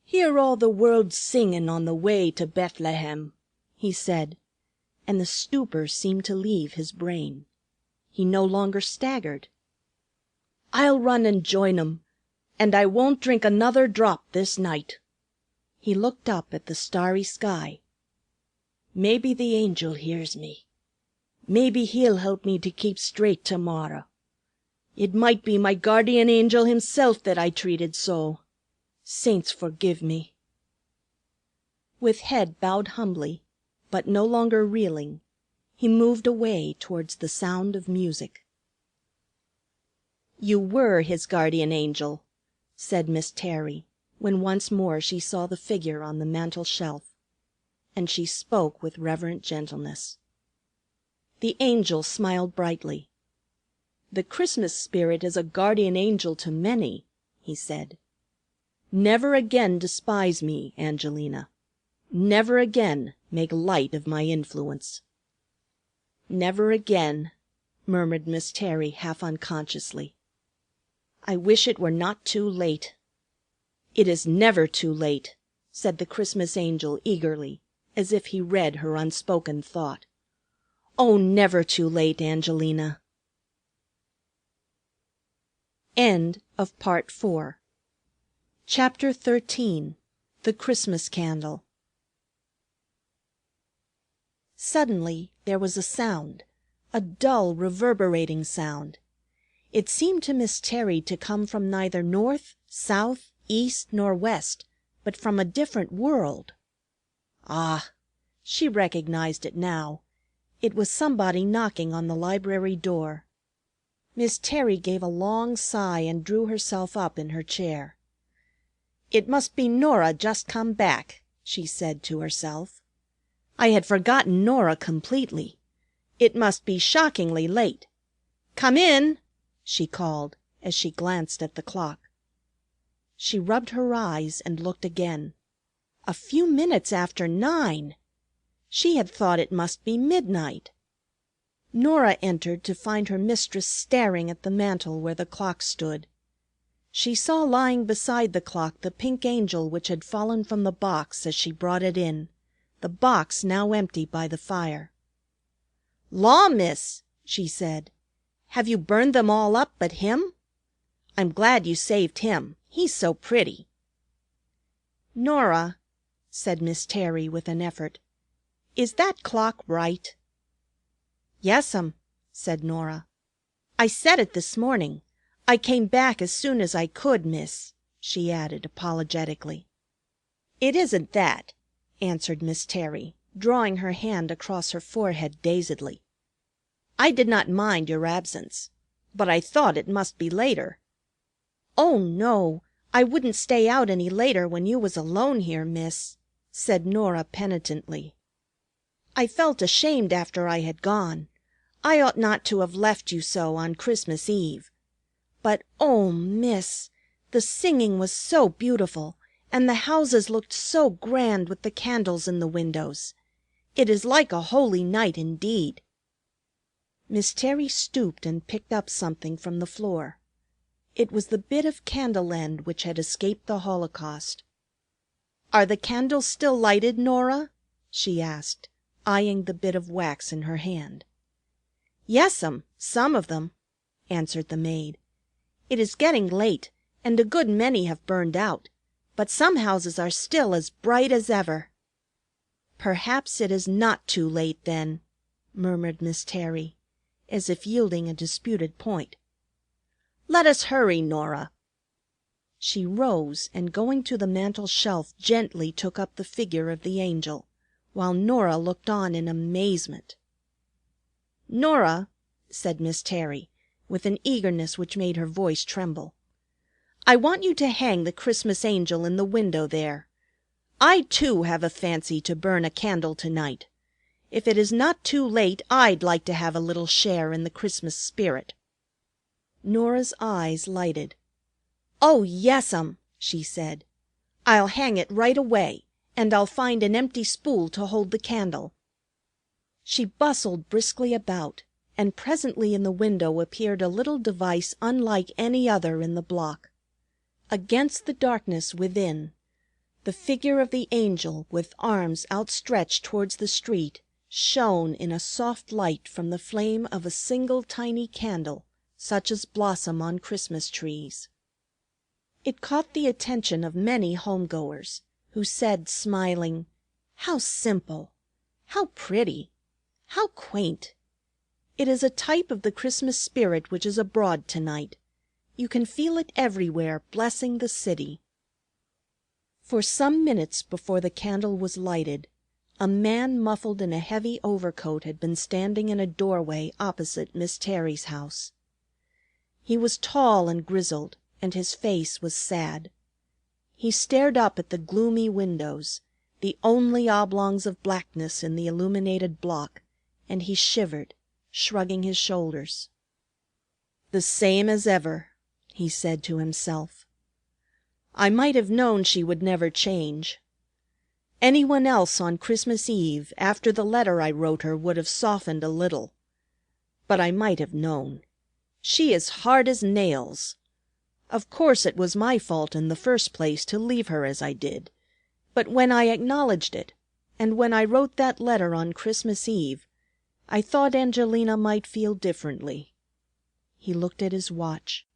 [SPEAKER 1] "Hear all the world singin' on the way to Bethlehem," he said, and the stupor seemed to leave his brain. He no longer staggered. "I'll run and join 'em, and I won't drink another drop this night." He looked up at the starry sky. "Maybe the Angel hears me. Maybe he'll help me to keep straight tomorrow. It might be my guardian angel himself that I treated so. Saints forgive me." With head bowed humbly, but no longer reeling, he moved away towards the sound of music. "You were his guardian angel," said Miss Terry, when once more she saw the figure on the mantel shelf, and she spoke with reverent gentleness. The Angel smiled brightly. "The Christmas spirit is a guardian angel to many," he said. "Never again despise me, Angelina. Never again make light of my influence." "Never again," murmured Miss Terry half unconsciously. "I wish it were not too late." "It is never too late," said the Christmas Angel eagerly, as if he read her unspoken thought. "Oh, never too late, Angelina." Part 4 Chapter 13 The Christmas Candle. Suddenly there was a sound, a dull, reverberating sound. It seemed to Miss Terry to come from neither north, south, east, nor west, but from a different world. Ah! She recognized it now. It was somebody knocking on the library door. Miss Terry gave a long sigh and drew herself up in her chair. "It must be Norah just come back," she said to herself. "I had forgotten Norah completely. It must be shockingly late. Come in!" she called, as she glanced at the clock. She rubbed her eyes and looked again. A few minutes after 9! She had thought it must be midnight. Norah entered to find her mistress staring at the mantel where the clock stood. She saw lying beside the clock the pink angel which had fallen from the box as she brought it in, the box now empty by the fire. "Law, miss," she said, "have you burned them all up but him? I'm glad you saved him. He's so pretty." "Norah," said Miss Terry with an effort, "is that clock right?" "Yes'm," said Nora. "I said it this morning. I came back as soon as I could, miss," she added apologetically. "It isn't that," answered Miss Terry, drawing her hand across her forehead dazedly. "I did not mind your absence, but I thought it must be later." "Oh, no, I wouldn't stay out any later when you was alone here, miss," said Nora penitently. "I felt ashamed after I had gone. I ought not to have left you so on Christmas Eve. But, oh, miss, the singing was so beautiful, and the houses looked so grand with the candles in the windows. It is like a holy night indeed." Miss Terry stooped and picked up something from the floor. It was the bit of candle end which had escaped the Holocaust. "Are the candles still lighted, Nora?" she asked, eyeing the bit of wax in her hand. "Yes'm, some of them," answered the maid. "It is getting late, and a good many have burned out, but some houses are still as bright as ever." "Perhaps it is not too late, then," murmured Miss Terry, as if yielding a disputed point. "Let us hurry, Nora." She rose and going to the mantel shelf gently took up the figure of the Angel, while Nora looked on in amazement. "Nora," said Miss Terry, with an eagerness which made her voice tremble, "I want you to hang the Christmas Angel in the window there. I, too, have a fancy to burn a candle to-night. If it is not too late, I'd like to have a little share in the Christmas spirit." Nora's eyes lighted. "Oh, yes'm," she said. "I'll hang it right away, and I'll find an empty spool to hold the candle." She bustled briskly about, and presently in the window appeared a little device unlike any other in the block. Against the darkness within, the figure of the Angel, with arms outstretched towards the street, shone in a soft light from the flame of a single tiny candle, such as blossom on Christmas trees. It caught the attention of many home-goers, who said, smiling, "How simple! How pretty! How quaint! It is a type of the Christmas spirit which is abroad to-night. You can feel it everywhere, blessing the city." For some minutes before the candle was lighted, a man muffled in a heavy overcoat had been standing in a doorway opposite Miss Terry's house. He was tall and grizzled, and his face was sad. He stared up at the gloomy windows, the only oblongs of blackness in the illuminated block, and he shivered, shrugging his shoulders. "The same as ever," he said to himself. "I might have known she would never change. Anyone else on Christmas Eve after the letter I wrote her would have softened a little. But I might have known. She is hard as nails. Of course it was my fault in the first place to leave her as I did. But when I acknowledged it, and when I wrote that letter on Christmas Eve, I thought Angelina might feel differently." He looked at his watch.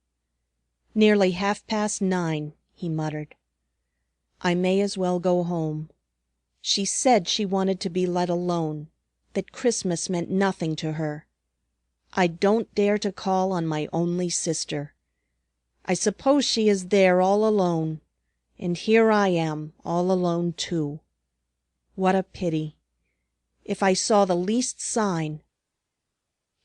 [SPEAKER 1] "Nearly 9:30, he muttered. "I may as well go home. She said she wanted to be let alone, that Christmas meant nothing to her. I don't dare to call on my only sister. I suppose she is there all alone, and here I am all alone too. What a pity! If I saw the least sign—"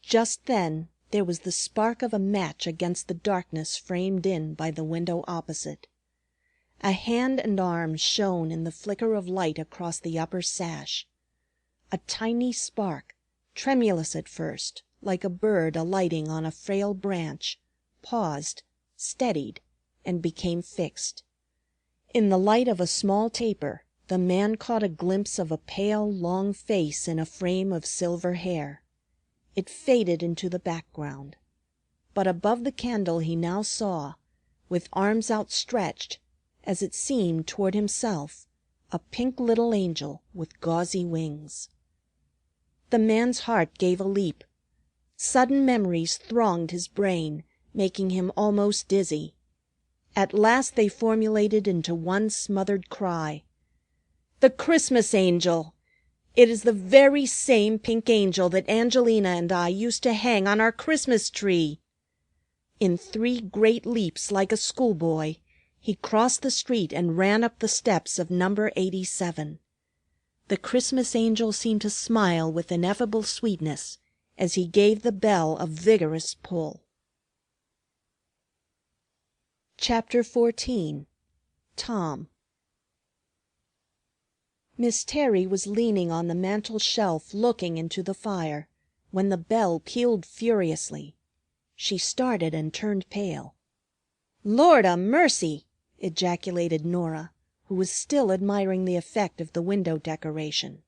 [SPEAKER 1] Just then there was the spark of a match against the darkness framed in by the window opposite. A hand and arm shone in the flicker of light across the upper sash. A tiny spark, tremulous at first, like a bird alighting on a frail branch, paused, steadied, and became fixed. In the light of a small taper the man caught a glimpse of a pale, long face in a frame of silver hair. It faded into the background. But above the candle he now saw, with arms outstretched, as it seemed toward himself, a pink little angel with gauzy wings. The man's heart gave a leap. Sudden memories thronged his brain, making him almost dizzy. At last they formulated into one smothered cry. "The Christmas Angel! It is the very same pink angel that Angelina and I used to hang on our Christmas tree." In 3 great leaps like a schoolboy, he crossed the street and ran up the steps of number 87. The Christmas angel seemed to smile with ineffable sweetness as he gave the bell a vigorous pull. Chapter 14. Tom. Miss Terry was leaning on the mantel shelf looking into the fire when the bell pealed furiously. She started and turned pale. "Lord a mercy!" ejaculated Norah, who was still admiring the effect of the window decoration.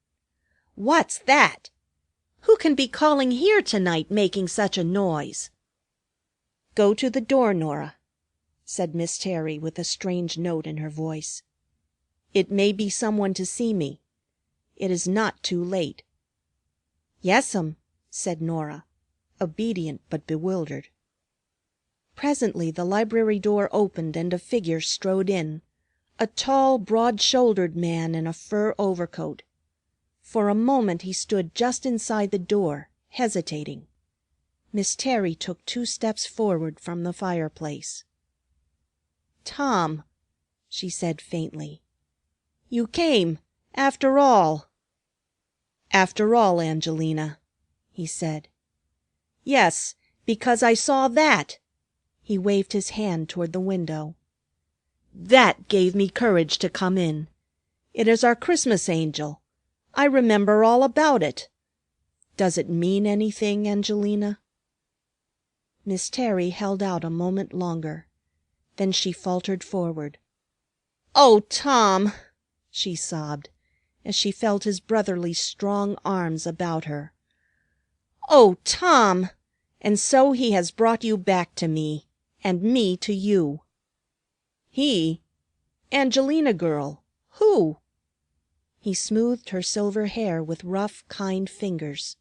[SPEAKER 1] "What's that? Who can be calling here tonight making such a noise?" "Go to the door, Norah," said Miss Terry with a strange note in her voice. "It may be someone to see me. It is not too late." "Yes'm," said Norah, obedient but bewildered. Presently the library door opened and a figure strode in, a tall, broad-shouldered man in a fur overcoat. For a moment he stood just inside the door, hesitating. Miss Terry took 2 steps forward from the fireplace. "Tom," she said faintly. "You came, after all." "After all, Angelina," he said. "Yes, because I saw that." He waved his hand toward the window. "That gave me courage to come in. It is our Christmas angel. I remember all about it. Does it mean anything, Angelina?" Miss Terry held out a moment longer. Then she faltered forward. "Oh, Tom!" she sobbed, as she felt his brotherly strong arms about her. "Oh, Tom! And so he has brought you back to me, and me to you." "He? Angelina girl, who?" He smoothed her silver hair with rough, kind fingers.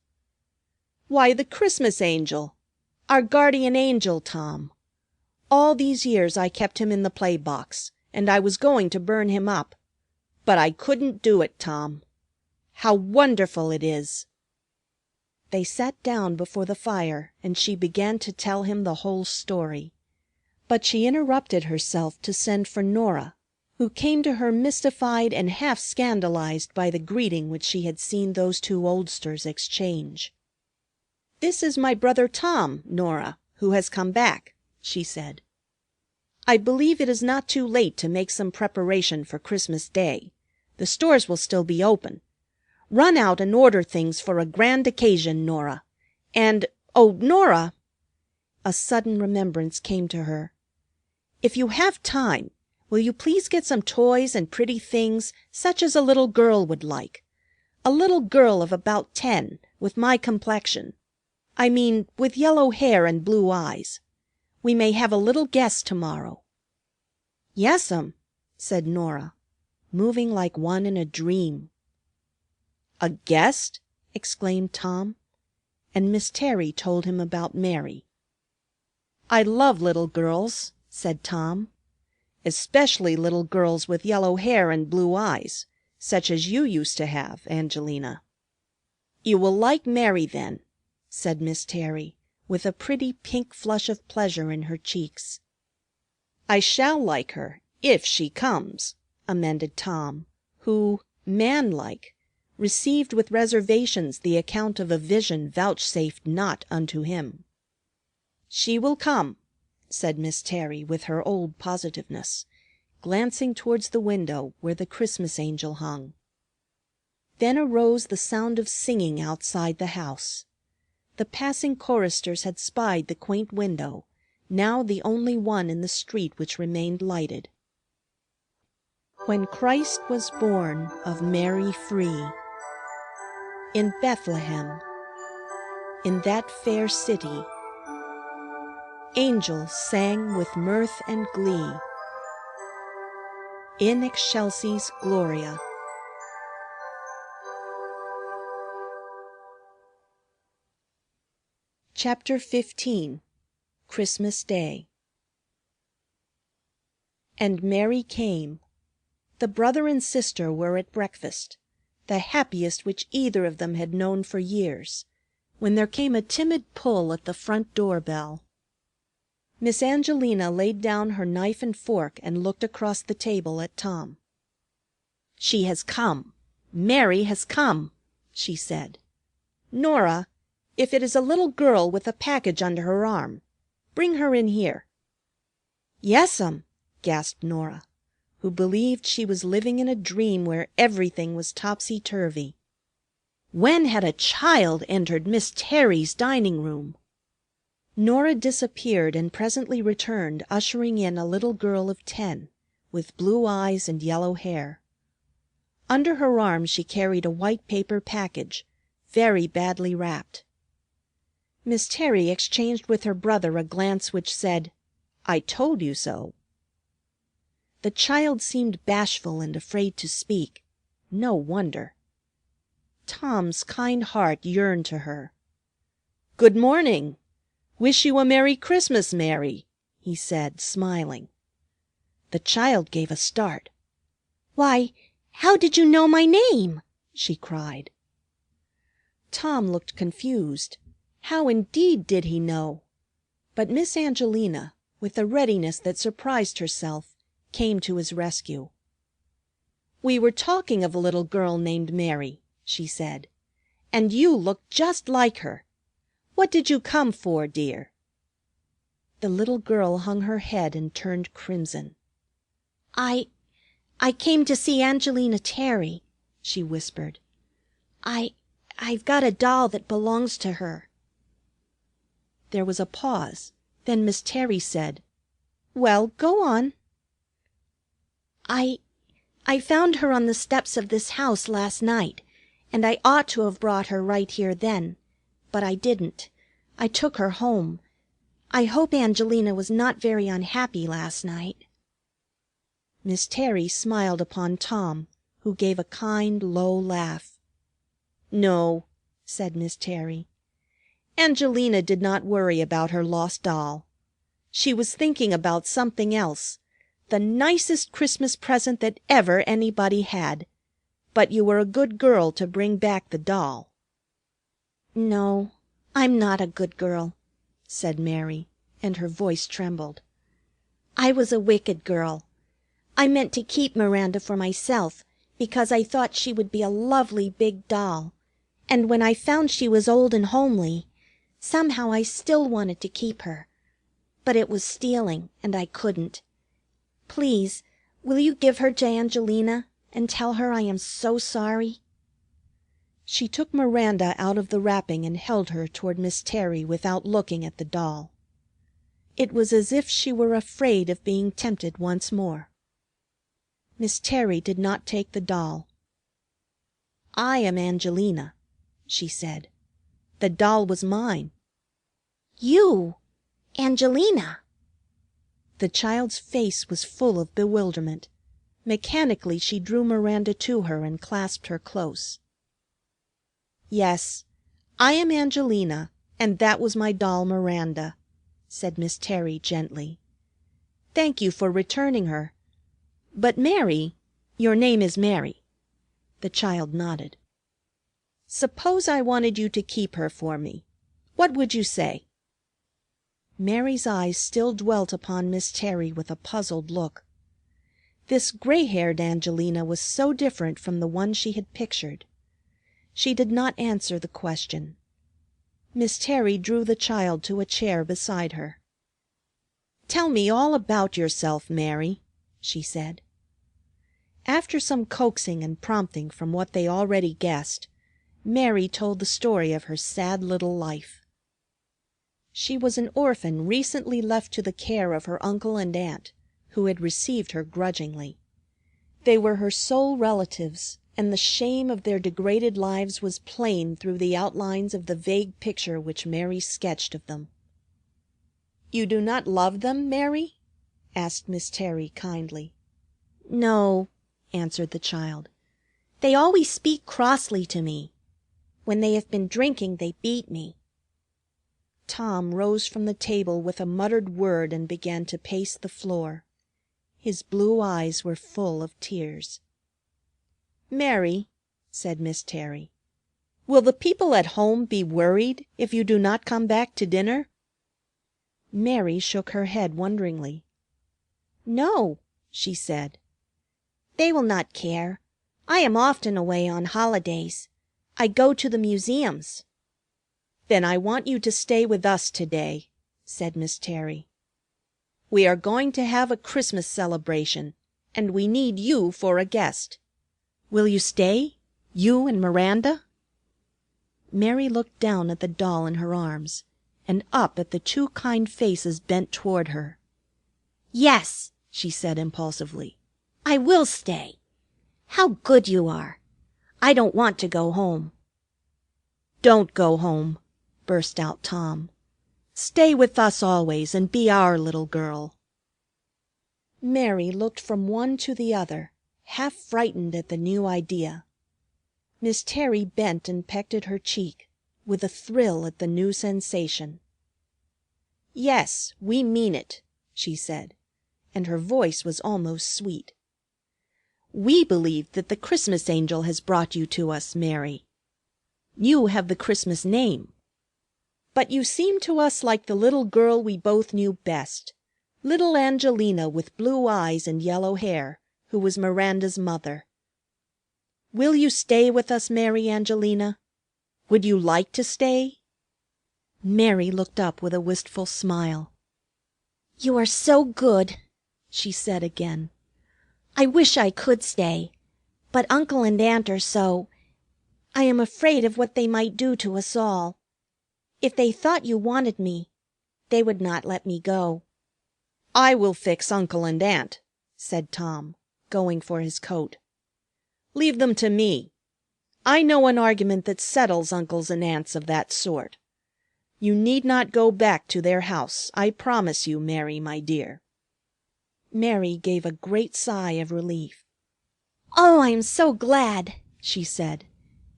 [SPEAKER 1] "Why, the Christmas angel. Our guardian angel, Tom. All these years I kept him in the play box, and I was going to burn him up. But I couldn't do it, Tom. How wonderful it is!" They sat down before the fire, and she began to tell him the whole story. But she interrupted herself to send for Norah, who came to her mystified and half scandalized by the greeting which she had seen those 2 oldsters exchange. "This is my brother Tom, Norah, who has come back," she said. "I believe it is not too late to make some preparation for Christmas Day. The stores will still be open. Run out and order things for a grand occasion, Norah. And, oh, Norah!" A sudden remembrance came to her. "If you have time, will you please get some toys and pretty things such as a little girl would like? A little girl of about 10, with my complexion. I mean, with yellow hair and blue eyes. We may have a little guest to-morrow." "Yes'm," said Norah, moving like one in a dream. "A guest?" exclaimed Tom, and Miss Terry told him about Mary. "I love little girls," said Tom, "especially little girls with yellow hair and blue eyes, such as you used to have, Angelina." "You will like Mary, then," said Miss Terry, with a pretty pink flush of pleasure in her cheeks. "I shall like her, if she comes," amended Tom, who, manlike, received with reservations the account of a vision vouchsafed not unto him. "She will come," said Miss Terry with her old positiveness, glancing towards the window where the Christmas angel hung. Then arose the sound of singing outside the house. The passing choristers had spied the quaint window, now the only one in the street which remained lighted. "When Christ was born of Mary free, in Bethlehem, in that fair city, angels sang with mirth and glee, in excelsis Gloria." Chapter 15. Christmas Day. And Mary came. The brother and sister were at breakfast. the happiest which either of them had known for years, when there came a timid pull at the front door bell. Miss Angelina laid down her knife and fork and looked across the table at Tom. "She has come. Mary has come," she said. "Nora, if it is a little girl with a package under her arm, bring her in here." "Yes'm," gasped Nora, who believed she was living in a dream where everything was topsy-turvy. When had a child entered Miss Terry's dining room? Nora disappeared and presently returned, ushering in a little girl of 10, with blue eyes and yellow hair. Under her arm she carried a white paper package, very badly wrapped. Miss Terry exchanged with her brother a glance which said, "I told you so." The child seemed bashful and afraid to speak. No wonder. Tom's kind heart yearned to her. "Good morning. Wish you a Merry Christmas, Mary," he said, smiling. The child gave a start. "Why, how did you know my name?" she cried. Tom looked confused. How indeed did he know? But Miss Angelina, with a readiness that surprised herself, came to his rescue. "We were talking of a little girl named Mary," she said, "and you look just like her. What did you come for, dear?" The little girl hung her head and turned crimson. I came to see Angelina Terry," she whispered. I've got a doll that belongs to her." There was a pause. Then Miss Terry said, "Well, go on." I found her on the steps of this house last night, and I ought to have brought her right here then. But I didn't. I took her home. I hope Angelina was not very unhappy last night." Miss Terry smiled upon Tom, who gave a kind, low laugh. "No," said Miss Terry. "Angelina did not worry about her lost doll. She was thinking about something else, the nicest Christmas present that ever anybody had. But you were a good girl to bring back the doll." "No, I'm not a good girl," said Mary, and her voice trembled. "I was a wicked girl. I meant to keep Miranda for myself because I thought she would be a lovely big doll, and when I found she was old and homely, somehow I still wanted to keep her. But it was stealing, and I couldn't. Please, will you give her to Angelina and tell her I am so sorry?" She took Miranda out of the wrapping and held her toward Miss Terry without looking at the doll. It was as if she were afraid of being tempted once more. Miss Terry did not take the doll. "I am Angelina," she said. "The doll was mine." "You! Angelina!" The child's face was full of bewilderment. Mechanically she drew Miranda to her and clasped her close. "Yes, I am Angelina, and that was my doll Miranda," said Miss Terry gently. "Thank you for returning her. But Mary, your name is Mary." The child nodded. "Suppose I wanted you to keep her for me. What would you say?" Mary's eyes still dwelt upon Miss Terry with a puzzled look. This gray-haired Angelina was so different from the one she had pictured. She did not answer the question. Miss Terry drew the child to a chair beside her. "Tell me all about yourself, Mary," she said. After some coaxing and prompting from what they already guessed, Mary told the story of her sad little life. She was an orphan recently left to the care of her uncle and aunt, who had received her grudgingly. They were her sole relatives, and the shame of their degraded lives was plain through the outlines of the vague picture which Mary sketched of them. "You do not love them, Mary?" asked Miss Terry kindly. "No," answered the child. "They always speak crossly to me. When they have been drinking they beat me." Tom rose from the table with a muttered word and began to pace the floor. His blue eyes were full of tears. "Mary," said Miss Terry. "Will the people at home be worried if you do not come back to dinner?" Mary shook her head wonderingly. "No," she said. "They will not care. I am often away on holidays. I go to the museums." "Then I want you to stay with us to-day," said Miss Terry. "We are going to have a Christmas celebration, and we need you for a guest. Will you stay, you and Miranda?" Mary looked down at the doll in her arms, and up at the two kind faces bent toward her. "Yes," she said impulsively, "I will stay. How good you are! I don't want to go home." "Don't go home," burst out Tom. "Stay with us always and be our little girl." Mary looked from one to the other, half frightened at the new idea. Miss Terry bent and pecked at her cheek, with a thrill at the new sensation. "Yes, we mean it," she said, and her voice was almost sweet. "We believe that the Christmas Angel has brought you to us, Mary. You have the Christmas name. But you seem to us like the little girl we both knew best, little Angelina with blue eyes and yellow hair, who was Miranda's mother. Will you stay with us, Mary Angelina? Would you like to stay?" Mary looked up with a wistful smile. "You are so good," she said again. "I wish I could stay, but Uncle and Aunt are so. I am afraid of what they might do to us all. If they thought you wanted me, they would not let me go." "I will fix Uncle and Aunt," said Tom, going for his coat. "Leave them to me. I know an argument that settles uncles and aunts of that sort. You need not go back to their house, I promise you, Mary, my dear." Mary gave a great sigh of relief. "Oh, I am so glad," she said.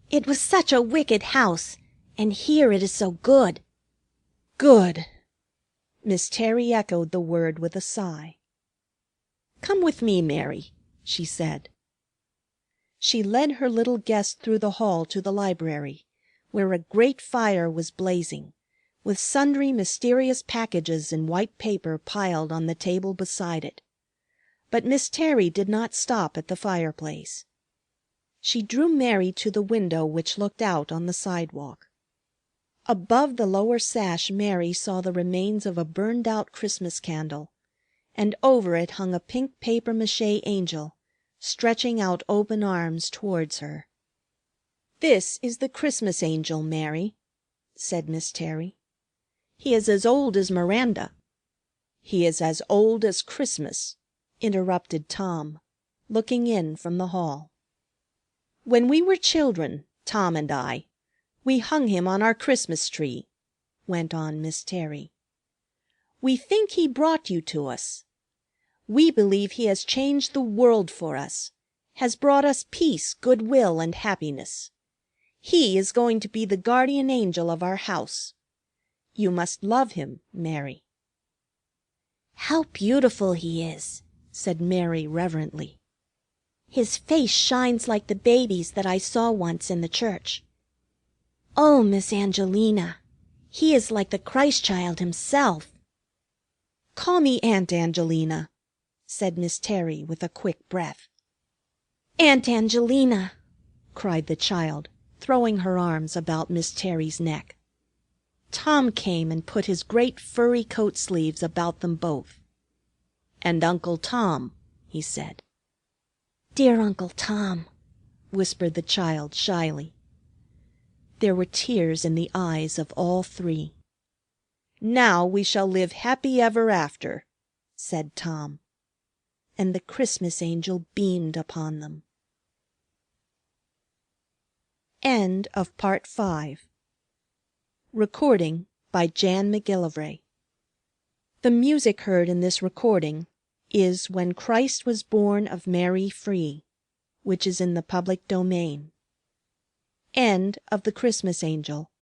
[SPEAKER 1] "It was such a wicked house, and here it is so good." "Good!" Miss Terry echoed the word with a sigh. "Come with me, Mary," she said. She led her little guest through the hall to the library, where a great fire was blazing, with sundry mysterious packages in white paper piled on the table beside it. But Miss Terry did not stop at the fireplace. She drew Mary to the window which looked out on the sidewalk. Above the lower sash Mary saw the remains of a burned-out Christmas candle, and over it hung a pink papier-mâché angel, stretching out open arms towards her. "This is the Christmas Angel, Mary," said Miss Terry. "He is as old as Miranda." "He is as old as Christmas," interrupted Tom, looking in from the hall. "When we were children, Tom and I, we hung him on our Christmas tree," went on Miss Terry. "We think he brought you to us. We believe he has changed the world for us, has brought us peace, goodwill, and happiness. He is going to be the guardian angel of our house. You must love him, Mary." "How beautiful he is," said Mary reverently. "His face shines like the baby's that I saw once in the church. Oh, Miss Angelina, he is like the Christ child himself." "Call me Aunt Angelina," said Miss Terry with a quick breath. "Aunt Angelina!" cried the child, throwing her arms about Miss Terry's neck. Tom came and put his great furry coat sleeves about them both. "And Uncle Tom," he said. "Dear Uncle Tom," whispered the child shyly. There were tears in the eyes of all three. "Now we shall live happy ever after," said Tom. And the Christmas Angel beamed upon them. End of Part 5. Recording by Jan McGillivray. The music heard in this recording is When Christ Was Born of Mary Free, which is in the public domain. End of The Christmas Angel,